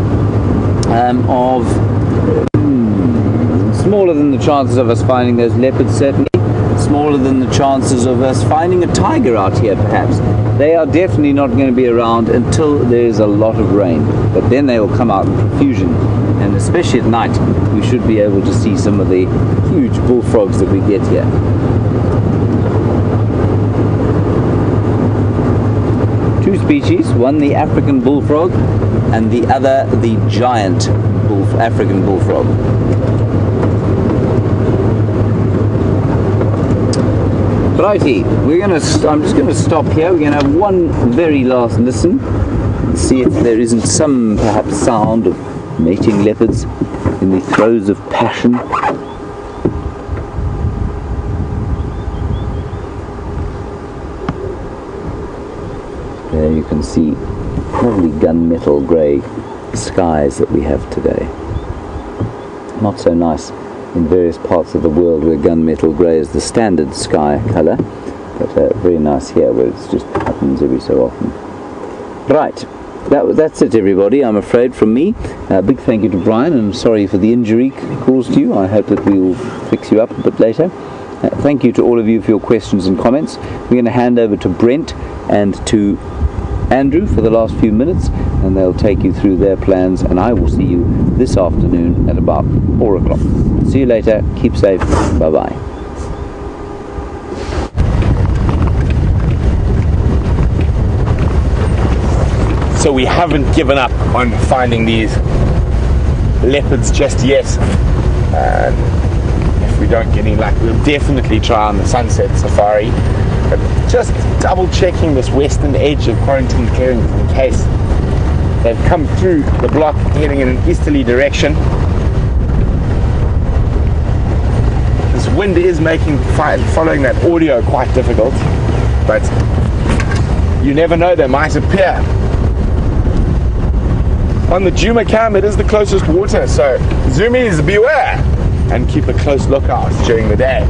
of us finding those leopards, certainly. Smaller than the chances of us finding a tiger out here, perhaps. They are definitely not going to be around until there is a lot of rain. But then they will come out in profusion. And especially at night, we should be able to see some of the huge bullfrogs that we get here. Two species, one the African bullfrog and the other the giant African bullfrog. Righty, I'm just going to stop here. We're going to have one very last listen and see if there isn't some perhaps sound of mating leopards in the throes of passion. There you can see lovely gunmetal grey skies that we have today. Not so nice in various parts of the world where gunmetal grey is the standard sky colour, but very nice here where it just happens every so often. Right, that's it everybody, I'm afraid, from me. Big thank you to Brian, and sorry for the injury caused to you. I hope that we will fix you up a bit later. Thank you to all of you for your questions and comments. We're going to hand over to Brent and to Andrew for the last few minutes, and they'll take you through their plans, and I will see you this afternoon at about 4 o'clock. See you later, keep safe, bye bye. So we haven't given up on finding these leopards just yet. If we don't get any luck, we'll definitely try on the sunset safari. But just double checking this western edge of quarantine clearing in case they've come through the block heading in an easterly direction. This wind is making following that audio quite difficult, but you never know, they might appear. On the Djuma cam, it is the closest water, so zoomies beware and keep a close lookout during the day.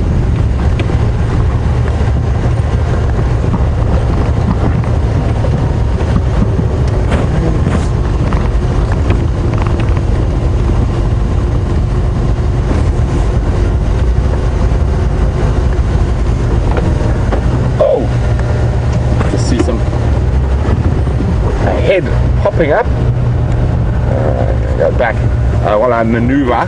Head popping up. Go back while I maneuver.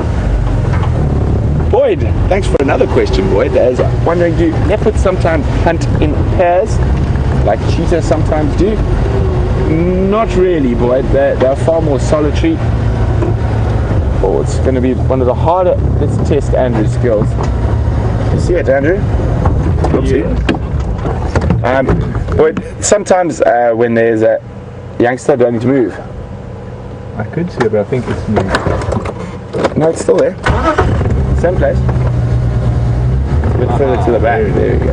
Boyd, thanks for another question, Boyd. I was wondering, do leopards sometimes hunt in pairs, like cheetahs sometimes do? Not really, Boyd. They're far more solitary. Oh, it's going to be one of the harder. Let's test Andrew's skills. You see it, Andrew? Oopsie. Boyd, sometimes when there's a youngster, do I need to move? I could see it, but I think it's moved. No, it's still there. Same place. A bit further to the back. There we go.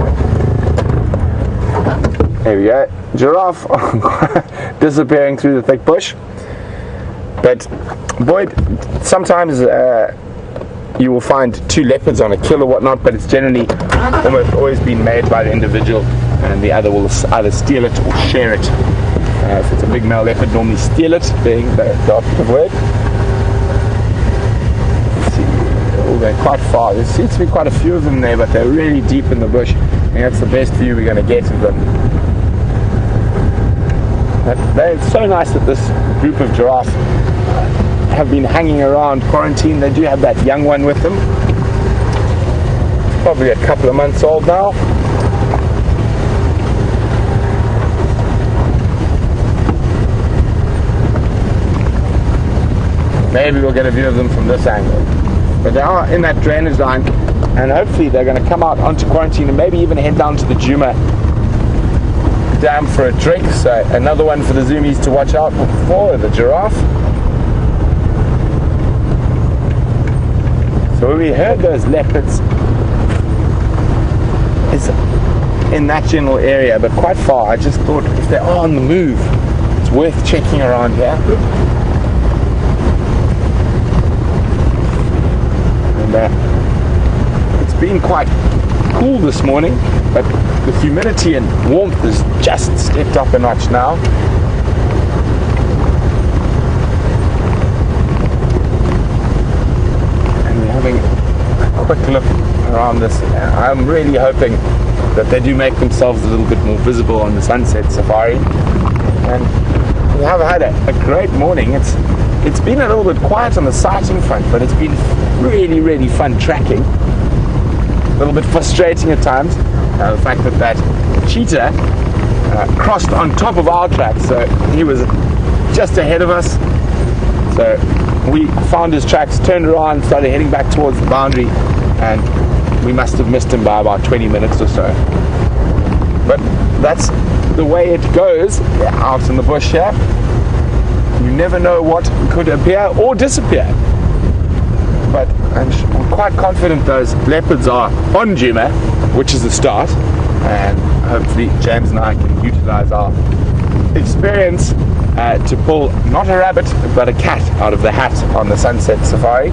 There we go. Giraffe disappearing through the thick bush. But Boyd, sometimes you will find two leopards on a kill or whatnot, but it's generally almost always been made by the individual, and the other will either steal it or share it. If it's a big male leopard, normally steal it, being the operative word. Let's see. Oh, they're quite far. There seems to be quite a few of them there, but they're really deep in the bush. I think that's the best view we're going to get of them. It's so nice that this group of giraffe have been hanging around quarantine. They do have that young one with them. It's probably a couple of months old now. Maybe we'll get a view of them from this angle. But they are in that drainage line, and hopefully they're going to come out onto quarantine and maybe even head down to the Djuma Dam for a drink. So another one for the zoomies to watch out for, the giraffe. So when we heard those leopards is in that general area, but quite far. I just thought if they are on the move, it's worth checking around here. It's been quite cool this morning, but the humidity and warmth has just stepped up a notch now. And we're having a quick look around this. I'm really hoping that they do make themselves a little bit more visible on the sunset safari. And we have had a great morning. It's been a little bit quiet on the sighting front, but it's been really, really fun tracking. A little bit frustrating at times. The fact that cheetah crossed on top of our tracks, so he was just ahead of us. So we found his tracks, turned around, started heading back towards the boundary, and we must have missed him by about 20 minutes or so. But that's the way it goes out in the bush here. You never know what could appear or disappear. But I'm quite confident those leopards are on Djuma, which is the start, and hopefully James and I can utilize our experience to pull not a rabbit but a cat out of the hat on the sunset safari.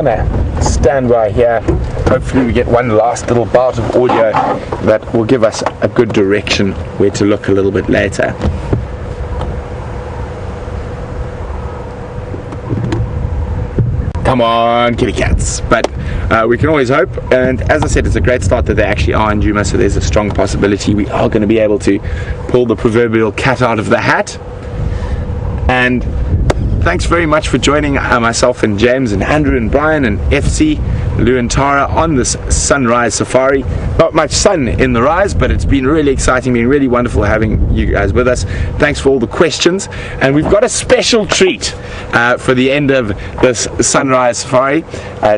gonna stand by here. Hopefully we get one last little bout of audio that will give us a good direction where to look a little bit later. Come on, kitty cats. But we can always hope, and as I said, it's a great start that they actually are in Djuma, so there's a strong possibility we are going to be able to pull the proverbial cat out of the hat. And thanks very much for joining myself and James and Andrew and Brian and FC, Lou and Tara on this sunrise safari. Not much sun in the rise, but it's been really exciting, been really wonderful having you guys with us. Thanks for all the questions, and we've got a special treat for the end of this sunrise safari.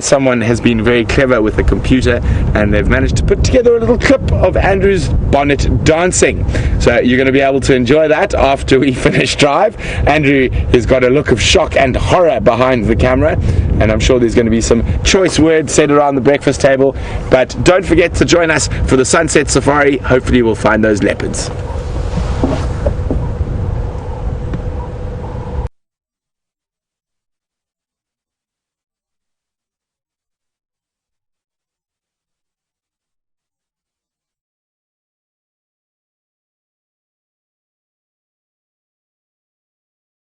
Someone has been very clever with the computer, and they've managed to put together a little clip of Andrew's bonnet dancing. So you're going to be able to enjoy that after we finish drive. Andrew has got a look of shock and horror behind the camera, and I'm sure there's going to be some choice words said around the breakfast table. But don't forget to join us for the sunset safari. Hopefully we'll find those leopards.